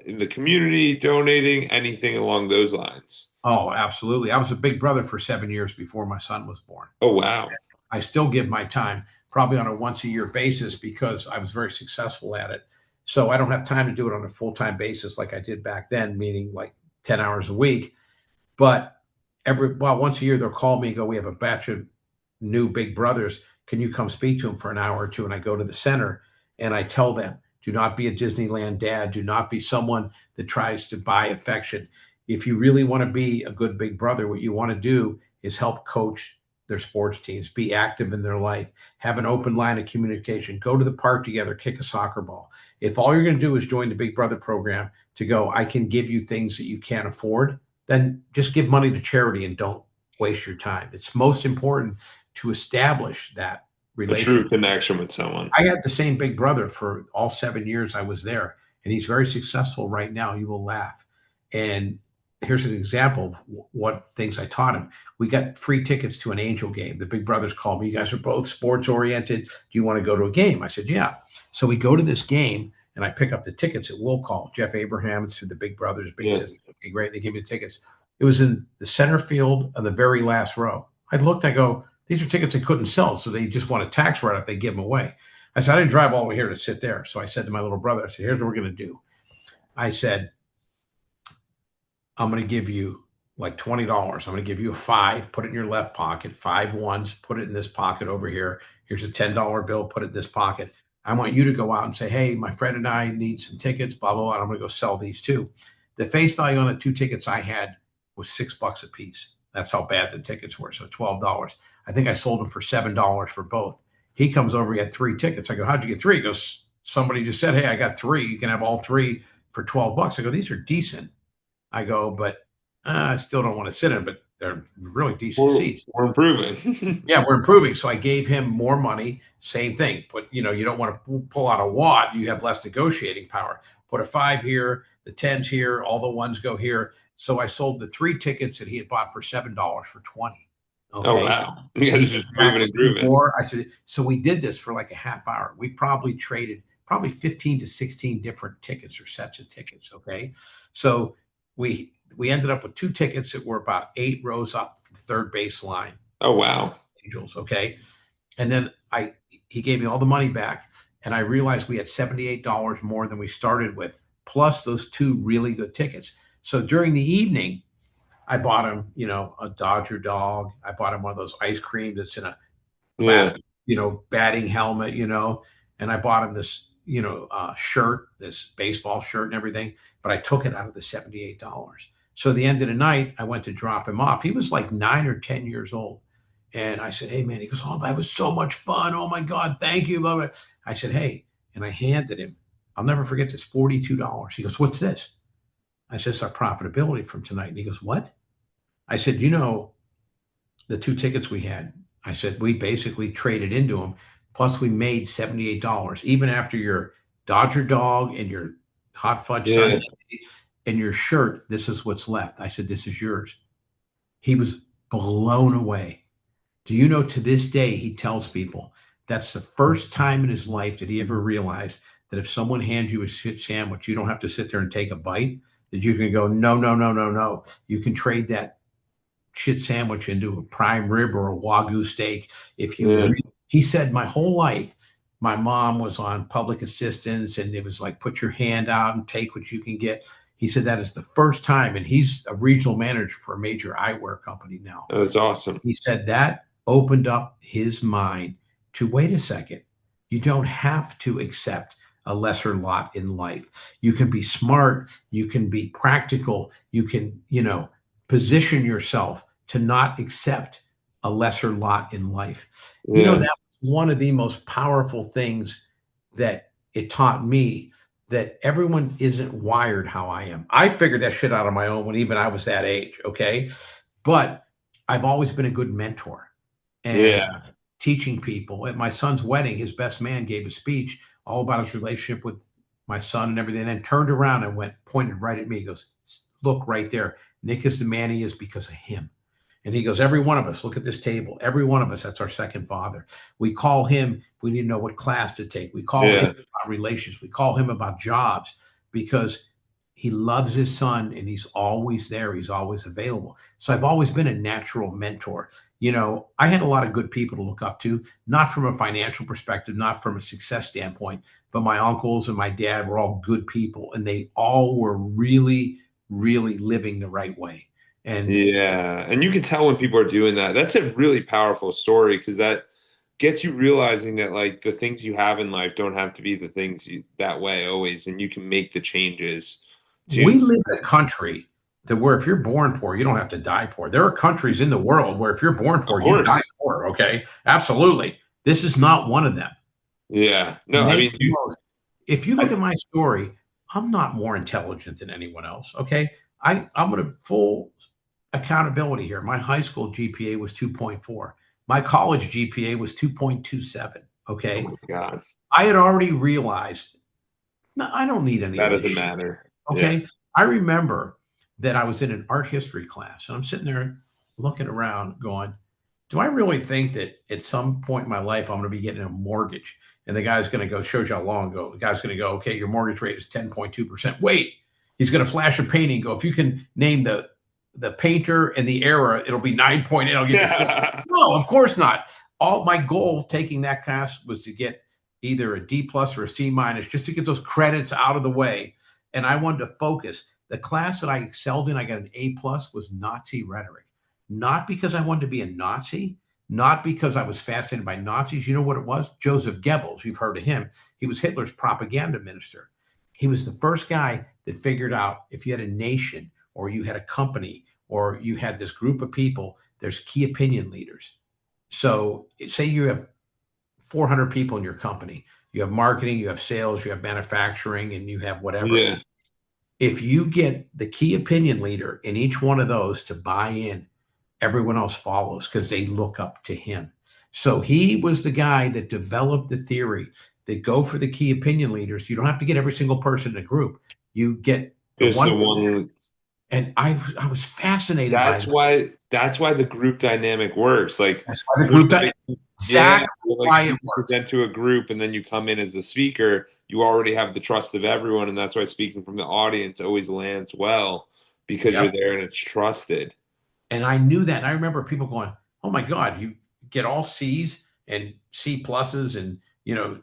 in the community donating anything along those lines? Oh, absolutely. I was a big brother for 7 years before my son was born. Oh wow. I still give my time probably on a once a year basis because I was very successful at it. So I don't have time to do it on a full time basis like I did back then, meaning like 10 hours a week. But once a year, they'll call me and go, we have a batch of new big brothers. Can you come speak to them for an hour or two? And I go to the center and I tell them, do not be a Disneyland dad. Do not be someone that tries to buy affection. If you really want to be a good big brother, what you want to do is help coach their sports teams, be active in their life, have an open line of communication, go to the park together, kick a soccer ball. If all you're going to do is join the Big Brother program to go, I can give you things that you can't afford, then just give money to charity and don't waste your time. It's most important to establish that A true relationship. connection with someone. I had the same big brother for all 7 years I was there, and he's very successful right now. You will laugh. And here's an example of what things I taught him. We got free tickets to an Angel game. The big brothers called me. You guys are both sports oriented. Do you want to go to a game? I said, yeah. So we go to this game, and I pick up the tickets at will call. Jeff Abraham, it's through the big brothers, big Yeah. sister. Okay, great. They give me the tickets. It was in the center field of the very last row. I looked, I go, these are tickets they couldn't sell, so they just want a tax write-off. They give them away. I said, I didn't drive all the way here to sit there. So I said to my little brother, I said, here's what we're going to do. I said, I'm going to give you like $20. I'm going to give you a 5, put it in your left pocket, 5 ones, put it in this pocket over here. Here's a $10 bill, put it in this pocket. I want you to go out and say, hey, my friend and I need some tickets, blah, blah, blah. I'm going to go sell these too. The face value on the 2 tickets I had was $6 a piece. That's how bad the tickets were. So $12. I think I sold them for $7 for both. He comes over, he had 3 tickets. I go, how'd you get 3? He goes, somebody just said, hey, I got 3. You can have all 3 for $12. I go, these are decent. I go, but I still don't want to sit in, but they're really decent seats. We're improving. Yeah, we're improving. So I gave him more money. Same thing. But you don't want to pull out a wad. You have less negotiating power. Put a 5 here, the 10s here, all the ones go here. So I sold the 3 tickets that he had bought for $7 for 20. Okay. Oh wow. You guys are just moving and grooving. More. I said, so we did this for like a half hour. We probably traded 15 to 16 different tickets or sets of tickets. Okay. So we ended up with 2 tickets that were about 8 rows up from third base line. Oh wow. Angels. Okay. And then he gave me all the money back, and I realized we had $78 more than we started with, plus those 2 really good tickets. So during the evening, I bought him, a Dodger dog. I bought him one of those ice cream that's in a class, Yeah. batting helmet, and I bought him this, shirt, this baseball shirt and everything, but I took it out of the $78. So at the end of the night, I went to drop him off. He was like 9 or 10 years old. And I said, "Hey, man," he goes, "Oh, that was so much fun. Oh my God, thank you." Blah, blah. I said, "Hey," and I handed him, I'll never forget this, $42. He goes, "What's this?" I said, "It's our profitability from tonight." And he goes, "What?" I said, the two tickets we had, I said, we basically traded into them. Plus, we made $78, even after your Dodger dog and your hot fudge Yeah. sundae and your shirt. This is what's left. I said, "This is yours." He was blown away. Do you know, to this day, he tells people that's the first time in his life that he ever realized that if someone hands you a shit sandwich, you don't have to sit there and take a bite, that you can go, "No, no, no, no, no." You can trade that shit sandwich into a prime rib or a Wagyu steak. Yeah. He said, "My whole life, my mom was on public assistance and it was like, put your hand out and take what you can get." He said that is the first time, and he's a regional manager for a major eyewear company now. That's awesome. He said that opened up his mind to, wait a second, you don't have to accept a lesser lot in life. You can be smart, you can be practical, you can, position yourself to not accept a lesser lot in life. Yeah. That was one of the most powerful things that it taught me, that everyone isn't wired how I am. I figured that shit out on my own when even I was that age, okay? But I've always been a good mentor and Yeah. teaching people. At my son's wedding, his best man gave a speech all about his relationship with my son and everything, and then turned around and pointed right at me. He goes, "Look right there. Nick is the man he is because of him." And he goes, "Every one of us, look at this table. Every one of us, that's our second father. We call him if we need to know what class to take. We call him Yeah. about relations. We call him about jobs, because he loves his son and he's always there. He's always available." So I've always been a natural mentor. I had a lot of good people to look up to, not from a financial perspective, not from a success standpoint, but my uncles and my dad were all good people, and they all were really, really living the right way. And Yeah. And you can tell when people are doing that. That's a really powerful story because that gets you realizing that like the things you have in life don't have to be the things that way always, and you can make the changes we to, live in a country that where if you're born poor, you don't have to die poor. There are countries in the world where if you're born of poor, you die course. poor. Okay. Absolutely. This is not one of them. Yeah. No, I Make mean, the most. If you look I, at my story, I'm not more intelligent than anyone else. Okay. I'm going to full accountability here. My high school GPA was 2.4. My college GPA was 2.27. oh Okay. my God, I had already realized, no, I don't need any that of this doesn't shit. matter. Yeah. Okay. I remember that I was in an art history class and I'm sitting there looking around going, do I really think that at some point in my life I'm going to be getting a mortgage? And the guy's going to go, shows you how long ago. The guy's going to go, "Okay, your mortgage rate is 10.2%. Wait, he's going to flash a painting and go, "If you can name the painter and the era, it'll be 9.8. I'll give you 4." Yeah. No, of course not. All my goal taking that class was to get either a D plus or a C minus, just to get those credits out of the way. And I wanted to focus. The class that I excelled in, I got an A plus, was Nazi rhetoric. Not because I wanted to be a Nazi, not because I was fascinated by Nazis. You know what it was? Joseph Goebbels, you've heard of him. He was Hitler's propaganda minister. He was the first guy that figured out if you had a nation or you had a company or you had this group of people, there's key opinion leaders. So say you have 400 people in your company. You have marketing, you have sales, you have manufacturing, and you have whatever. Yeah. If you get the key opinion leader in each one of those to buy in, everyone else follows because they look up to him. So he was the guy that developed the theory that go for the key opinion leaders. You don't have to get every single person in a group. You get the Just the one. one. And I was fascinated by That's that. why the group dynamic works. Like That's why the there's group like, yeah, exactly like why if it you works. present to a group and then you come in as the speaker, you already have the trust of everyone, and that's why speaking from the audience always lands well because you're Yep. there and it's trusted. And I knew that. And I remember people going, "Oh my God, you get all C's and C pluses and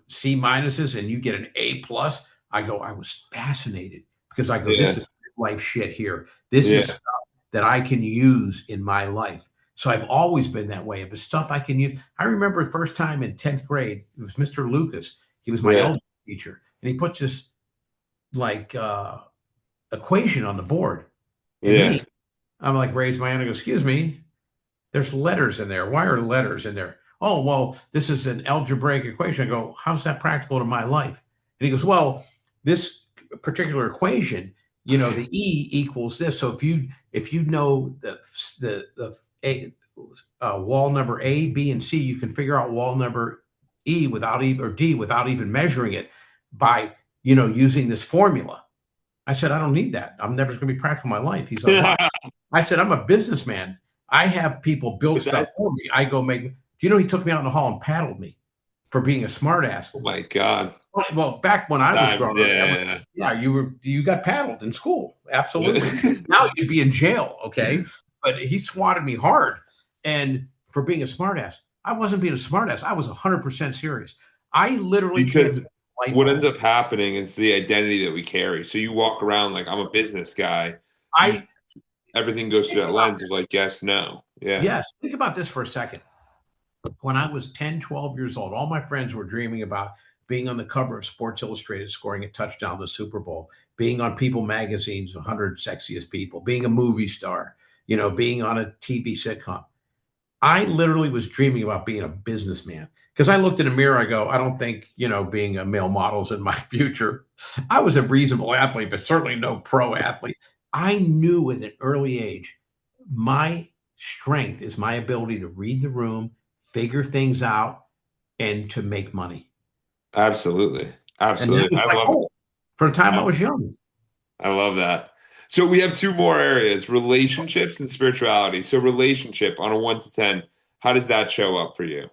C minuses and you get an A plus." I go, I was fascinated because I go, Yeah, this is life shit here. This is yeah, stuff that I can use in my life. So I've always been that way. If it's stuff I can use, I remember the first time in 10th grade, it was Mr. Lucas. He was my Yeah. algebra teacher, and he puts this like equation on the board. And Yeah. I'm like, raise my hand and go, excuse me, there's letters in there. Why are letters in there? Oh, well, this is an algebraic equation. I go, how's that practical to my life? And he goes, well, this particular equation, the E equals this. So if you know the wall number A, B, and C, you can figure out wall number E without even or D without even measuring it by using this formula. I said, I don't need that. I'm never going to be practical in my life. He's like, why? I said, I'm a businessman. I have people build stuff for me. I go make. Do you know he took me out in the hall and paddled me for being a smartass? Oh my God. Well, back when I was growing Yeah. up, yeah, you got paddled in school. Absolutely. Now you'd be in jail, okay? But he swatted me hard, and for being a smartass, I wasn't being a smartass. I was 100% serious. I literally Because what ends up happening is the identity that we carry. So you walk around like I'm a business guy. I Everything goes through that lens of like yes, no. Yeah. Yes. Think about this for a second. When I was 10, 12 years old, all my friends were dreaming about being on the cover of Sports Illustrated, scoring a touchdown in the Super Bowl, being on People Magazine's 100 Sexiest People, being a movie star, being on a TV sitcom. I literally was dreaming about being a businessman because I looked in a mirror. I go, I don't think, being a male model is in my future. I was a reasonable athlete, but certainly no pro athlete. I knew at an early age, my strength is my ability to read the room, figure things out, and to make money. Absolutely. And that Absolutely. was my goal for the time I was young. I love that. So we have two more areas, relationships and spirituality. So relationship on a 1 to 10, how does that show up for you?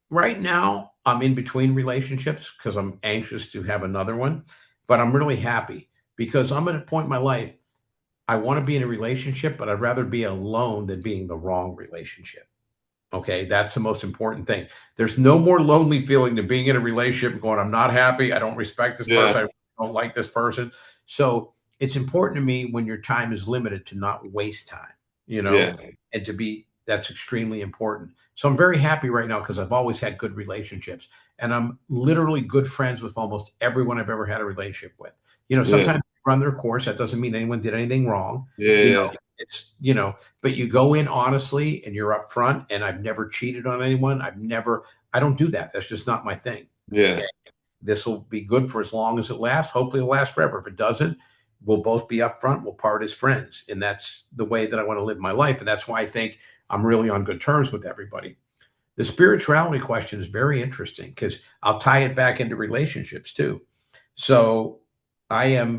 Right now, I'm in between relationships because I'm anxious to have another one, but I'm really happy because I'm at a point in my life. I want to be in a relationship, but I'd rather be alone than being the wrong relationship. Okay. That's the most important thing. There's no more lonely feeling than being in a relationship going, I'm not happy. I don't respect this person. I don't like this person. So it's important to me when your time is limited to not waste time, and that's extremely important. So I'm very happy right now because I've always had good relationships and I'm literally good friends with almost everyone I've ever had a relationship with. Sometimes they run their course. That doesn't mean anyone did anything wrong. It's, but you go in honestly and you're upfront, and I've never cheated on anyone. I don't do that. That's just not my thing. Yeah. This will be good for as long as it lasts. Hopefully it'll last forever. If it doesn't, we'll both be upfront. We'll part as friends. And that's the way that I want to live my life. And that's why I think I'm really on good terms with everybody. The spirituality question is very interesting because I'll tie it back into relationships too. So I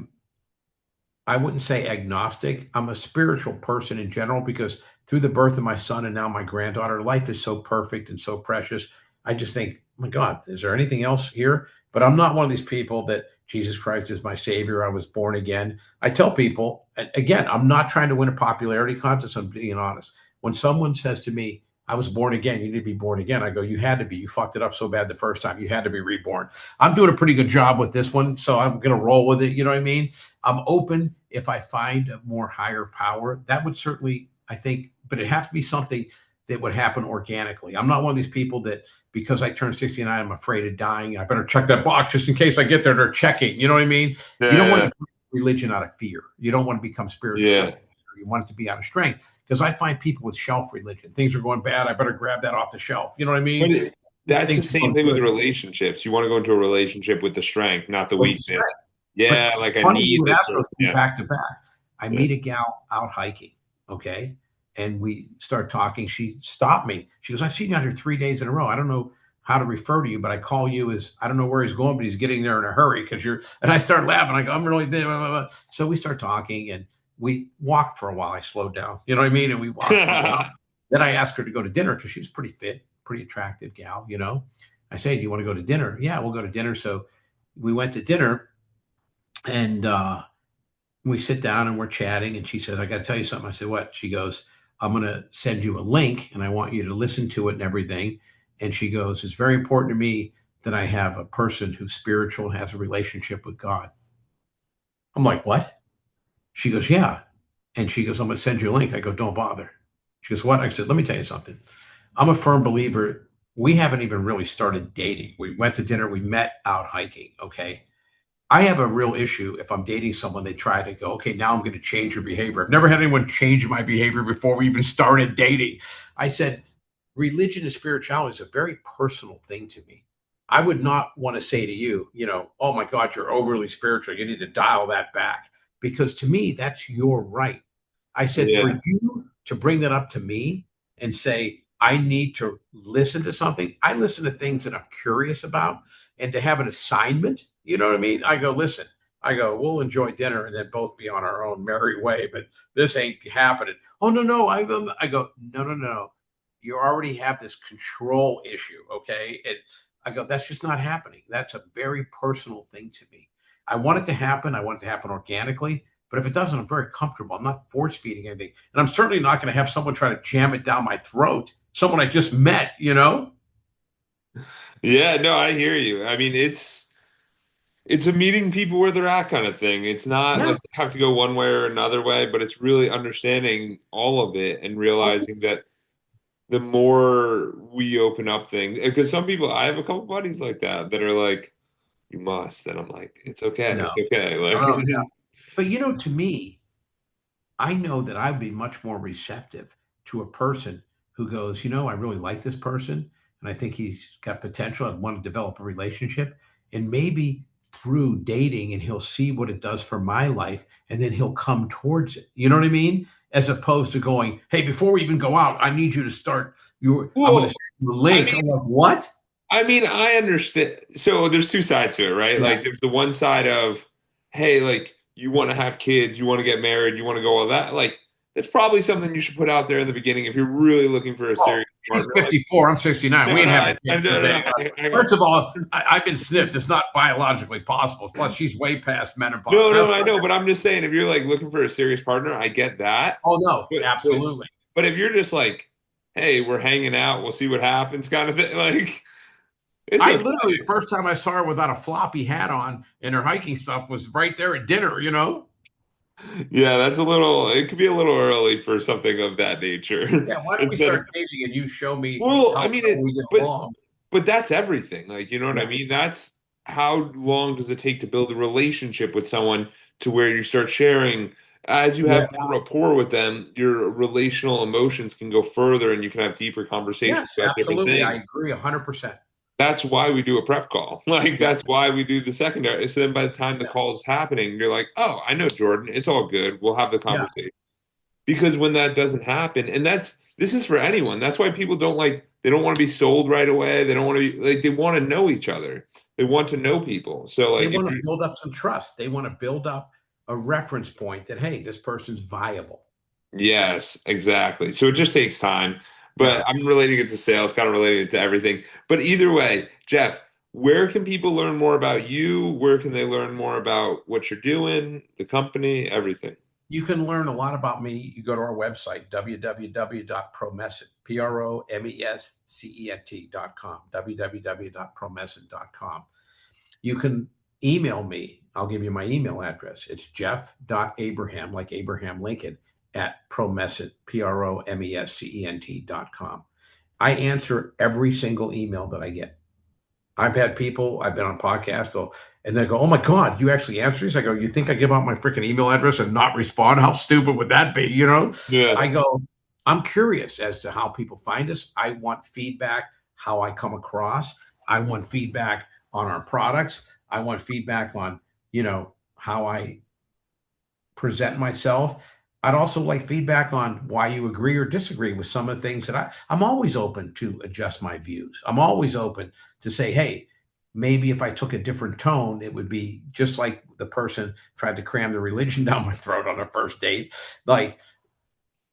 wouldn't say agnostic. I'm a spiritual person in general because through the birth of my son and now my granddaughter, life is so perfect and so precious. I just think, oh my God, is there anything else here? But I'm not one of these people that Jesus Christ is my savior. I was born again. I tell people, again, I'm not trying to win a popularity contest. I'm being honest. When someone says to me, I was born again, you need to be born again. I go, you had to be. You fucked it up so bad the first time. You had to be reborn. I'm doing a pretty good job with this one, so I'm going to roll with it. You know what I mean? I'm open if I find a more higher power. That would certainly, I think, but it has to be something that would happen organically. I'm not one of these people that because I turned 69, I'm afraid of dying. I better check that box just in case I get there and they're checking. You know what I mean? You don't want to do religion out of fear. You don't want to become spiritual. Yeah. You want it to be out of strength. Because I find people with shelf religion, things are going bad. I better grab that off the shelf. You know what I mean? That's the same thing with relationships. You want to go into a relationship with the strength, not the weakness. Yeah, like I need this person. Back to back. I meet a gal out hiking, okay? And we start talking. She stopped me. She goes, I've seen you out here 3 days in a row. I don't know how to refer to you, but I call you as, I don't know where he's going, but he's getting there in a hurry because you're, and I start laughing. I go, I'm really big. So we start talking and we walked for a while. I slowed down, you know what I mean? And we walked for a while. Then I asked her to go to dinner because she was pretty fit, pretty attractive gal, I say, do you want to go to dinner? Yeah, we'll go to dinner. So we went to dinner and we sit down and we're chatting. And she says, I got to tell you something. I said, what? She goes, I'm going to send you a link and I want you to listen to it and everything. And she goes, it's very important to me that I have a person who's spiritual and has a relationship with God. I'm like, what? She goes, yeah. And she goes, I'm going to send you a link. I go, don't bother. She goes, what? I said, let me tell you something. I'm a firm believer. We haven't even really started dating. We went to dinner. We met out hiking. Okay. I have a real issue if I'm dating someone, they try to go, okay, now I'm going to change your behavior. I've never had anyone change my behavior before we even started dating. I said, religion and spirituality is a very personal thing to me. I would not want to say to you, oh my God, you're overly spiritual. You need to dial that back. Because to me, that's your right. I said, for Yeah. you to bring that up to me and say, I need to listen to something, I listen to things that I'm curious about, and to have an assignment, you know what I mean? I go, listen, I go, we'll enjoy dinner and then both be on our own merry way, but this ain't happening. Oh, no, no. I go, no, no, no. You already have this control issue. Okay. And I go, that's just not happening. That's a very personal thing to me. I want it to happen. I want it to happen organically. But if it doesn't, I'm very comfortable. I'm not force feeding anything. And I'm certainly not going to have someone try to jam it down my throat. Someone I just met, Yeah, no, I hear you. I mean, it's a meeting people where they're at kind of thing. It's not Yeah. like you have to go one way or another way, but it's really understanding all of it and Okay. realizing that the more we open up things, because some people, I have a couple buddies like that are like, you must. And I'm like, it's okay. No. It's okay. Oh, yeah. Like, But to me, I know that I'd be much more receptive to a person who goes, I really like this person and I think he's got potential. I want to develop a relationship. And maybe through dating, and he'll see what it does for my life and then he'll come towards it. You know what I mean? As opposed to going, hey, before we even go out, I need you to start I'm going to well, send you a I link. mean, I'm like, what? I understand. So there's two sides to it, right? Yeah. Like there's the one side of, hey, like you want to have kids, you want to get married, you want to go all that. Like that's probably something you should put out there in the beginning if you're really looking for a Oh, serious she's partner. Like, 54. I'm 69. We no, ain't no, having kids. no, no, I got First of all, I've been snipped. It's not biologically possible. Plus, she's way past menopause. no, no, That's I not. know, but I'm just saying if you're like looking for a serious partner, I get that. Oh no, But but absolutely. but if you're just like, hey, we're hanging out, we'll see what happens, kind of thing, like it's I okay. literally the first time I saw her without a floppy hat on and her hiking stuff was right there at dinner. Yeah, that's a little. It could be a little early for something of that nature. Yeah, why don't we Instead of, start dating and you show me well, how I mean, well we get along? but that's everything. Like, you know what I Yeah, mean? That's how long does it take to build a relationship with someone to where you start sharing as you yeah, have more rapport with them, your relational emotions can go further and you can have deeper conversations yes, about different absolutely. I things. agree 100%. That's why we do a prep call. Like Yeah, that's why we do the secondary. So then by the time the yeah, call is happening, you're like, oh, I know Jordan. It's all good. We'll have the yeah. conversation. Because when that doesn't happen, and this is for anyone. That's why people don't like they don't want to be sold right away. They don't want to be like they want to know each other. They want to know people. So They like if want to you build up some trust. They want to build up a reference point that hey, this person's viable. yes, exactly. So it just takes time. Yeah. But I'm relating it to sales, kind of relating it to everything. But either way, Jeff, where can people learn more about you? Where can they learn more about what you're doing, the company, everything? You can learn a lot about me. You go to our website, www.promescent, promescent.com, www.promescent.com. You can email me. I'll give you my email address. It's jeff.abraham, like Abraham Lincoln, at promescent, promescent.com. I answer every single email that I get. I've had people, I've been on podcasts, and they go, oh my God, you actually answer this? I go, you think I give out my freaking email address and not respond? How stupid would that be? Yeah. I go, I'm curious as to how people find us. I want feedback, how I come across. I want feedback on our products. I want feedback on, how I present myself. I'd also like feedback on why you agree or disagree with some of the things that I'm always open to adjust my views. I'm always open to say, hey, maybe if I took a different tone, it would be just like the person tried to cram the religion down my throat on a first date. Like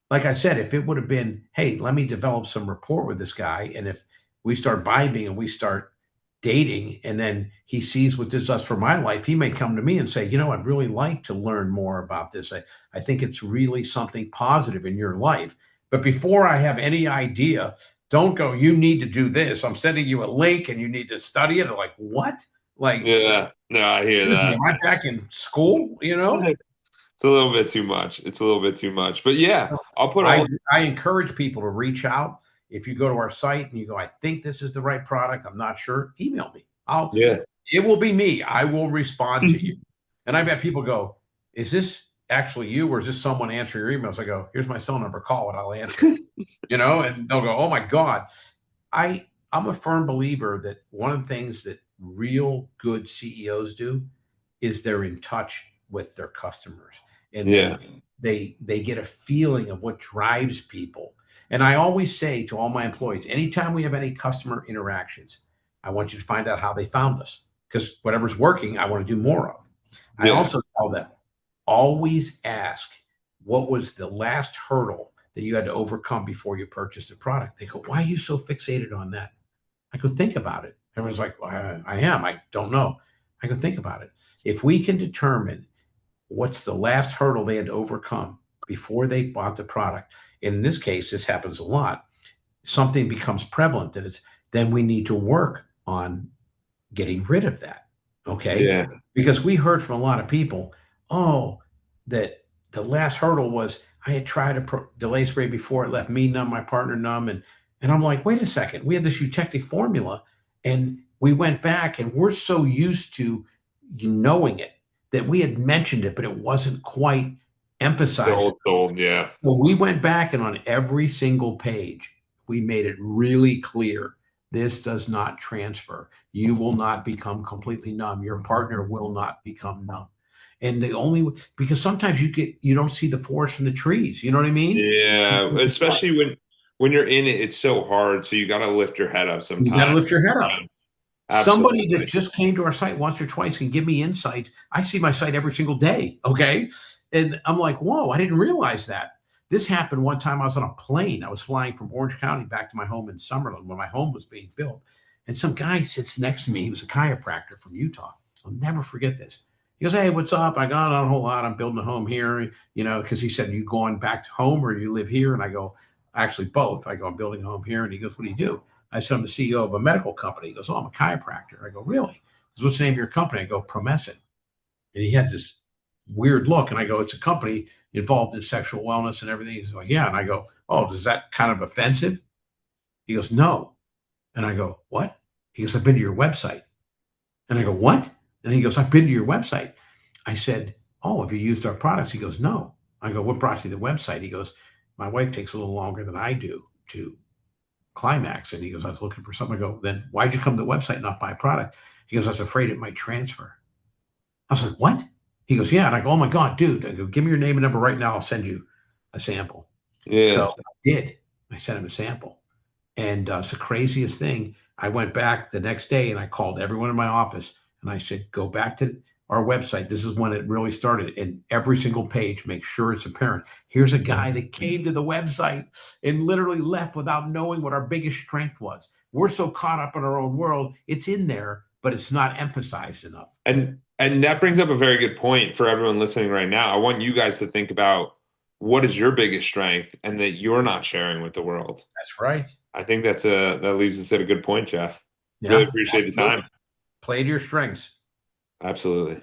I said, if it would have been, hey, let me develop some rapport with this guy, and if we start vibing and we start dating, and then he sees what this does for my life, he may come to me and say, I'd really like to learn more about this. I think it's really something positive in your life. But before I have any idea, don't go, you need to do this. I'm sending you a link and you need to study it. I'm like, what? Like, Yeah. No, I hear excuse me, that. am I back in school? It's a little bit too much. It's a little bit too much. But yeah, I'll put I all. I encourage people to reach out. If you go to our site and you go, I think this is the right product, I'm not sure, email me. Yeah. It will be me. I will respond to you. And I've had people go, is this actually you or is this someone answering your emails? I go, here's my cell number, call it, I'll answer it. And they'll go, oh my God. I'm a firm believer that one of the things that real good CEOs do is they're in touch with their customers and Yeah. they get a feeling of what drives people. And I always say to all my employees, anytime we have any customer interactions, I want you to find out how they found us because whatever's working, I want to do more of. I Yeah. also tell them always ask what was the last hurdle that you had to overcome before you purchased a product. They go, why are you so fixated on that? I go, think about it. Everyone's like, well, I am. I don't know. I go, think about it. If we can determine what's the last hurdle they had to overcome before they bought the product, in this case, this happens a lot, something becomes prevalent that is, then we need to work on getting rid of that. Okay. Yeah. Because we heard from a lot of people, oh, that the last hurdle was I had tried a delay spray before. It left me numb, my partner numb. And I'm like, wait a second. We had this eutectic formula and we went back and we're so used to knowing it that we had mentioned it, but it wasn't quite The emphasized. old sold. Yeah. Well, we went back and on every single page, we made it really clear this does not transfer. You will not become completely numb. Your partner will not become numb. And the only because sometimes you don't see the forest from the trees. You know what I mean? Yeah. Especially when you're in it, it's so hard. So you got to lift your head up You got to sometimes. lift your head up. Somebody that Absolutely. just came to our site once or twice can give me insights. I see my site every single day. Okay. And I'm like, whoa, I didn't realize that. This happened one time I was on a plane. I was flying from Orange County back to my home in Summerlin when my home was being built. And some guy sits next to me. He was a chiropractor from Utah. I'll never forget this. He goes, hey, what's up? I got on a whole lot. I'm building a home here, because he said, you going back to home or you live here? And I go, actually, both. I go, I'm building a home here. And he goes, what do you do? I said, I'm the CEO of a medical company. He goes, oh, I'm a chiropractor. I go, really? He goes, what's the name of your company? I go, Promescent. And he had this weird look. And I go, it's a company involved in sexual wellness and everything. He's like, yeah. And I go, oh, is that kind of offensive? He goes, no. And I go, what? He goes, I've been to your website. And I go, what? And he goes, I've been to your website. I said, oh, have you used our products? He goes, no. I go, what brought you to the website? He goes, my wife takes a little longer than I do to climax. And he goes, I was looking for something. I go, then why'd you come to the website and not buy a product? He goes, I was afraid it might transfer. I was like, what? He goes, yeah. And I go, oh my God, dude. I go, give me your name and number right now. I'll send you a sample. Yeah. So I did. I sent him a sample. And it's the craziest thing. I went back the next day and I called everyone in my office and I said, go back to our website. This is when it really started. And every single page, make sure it's apparent. Here's a guy that came to the website and literally left without knowing what our biggest strength was. We're so caught up in our own world. It's in there, but it's not emphasized enough. And that brings up a very good point for everyone listening right now. I want you guys to think about what is your biggest strength and that you're not sharing with the world. That's right. I think that leaves us at a good point, Jeff. Really Yeah. appreciate the Absolutely. time. Play to your strengths. Absolutely.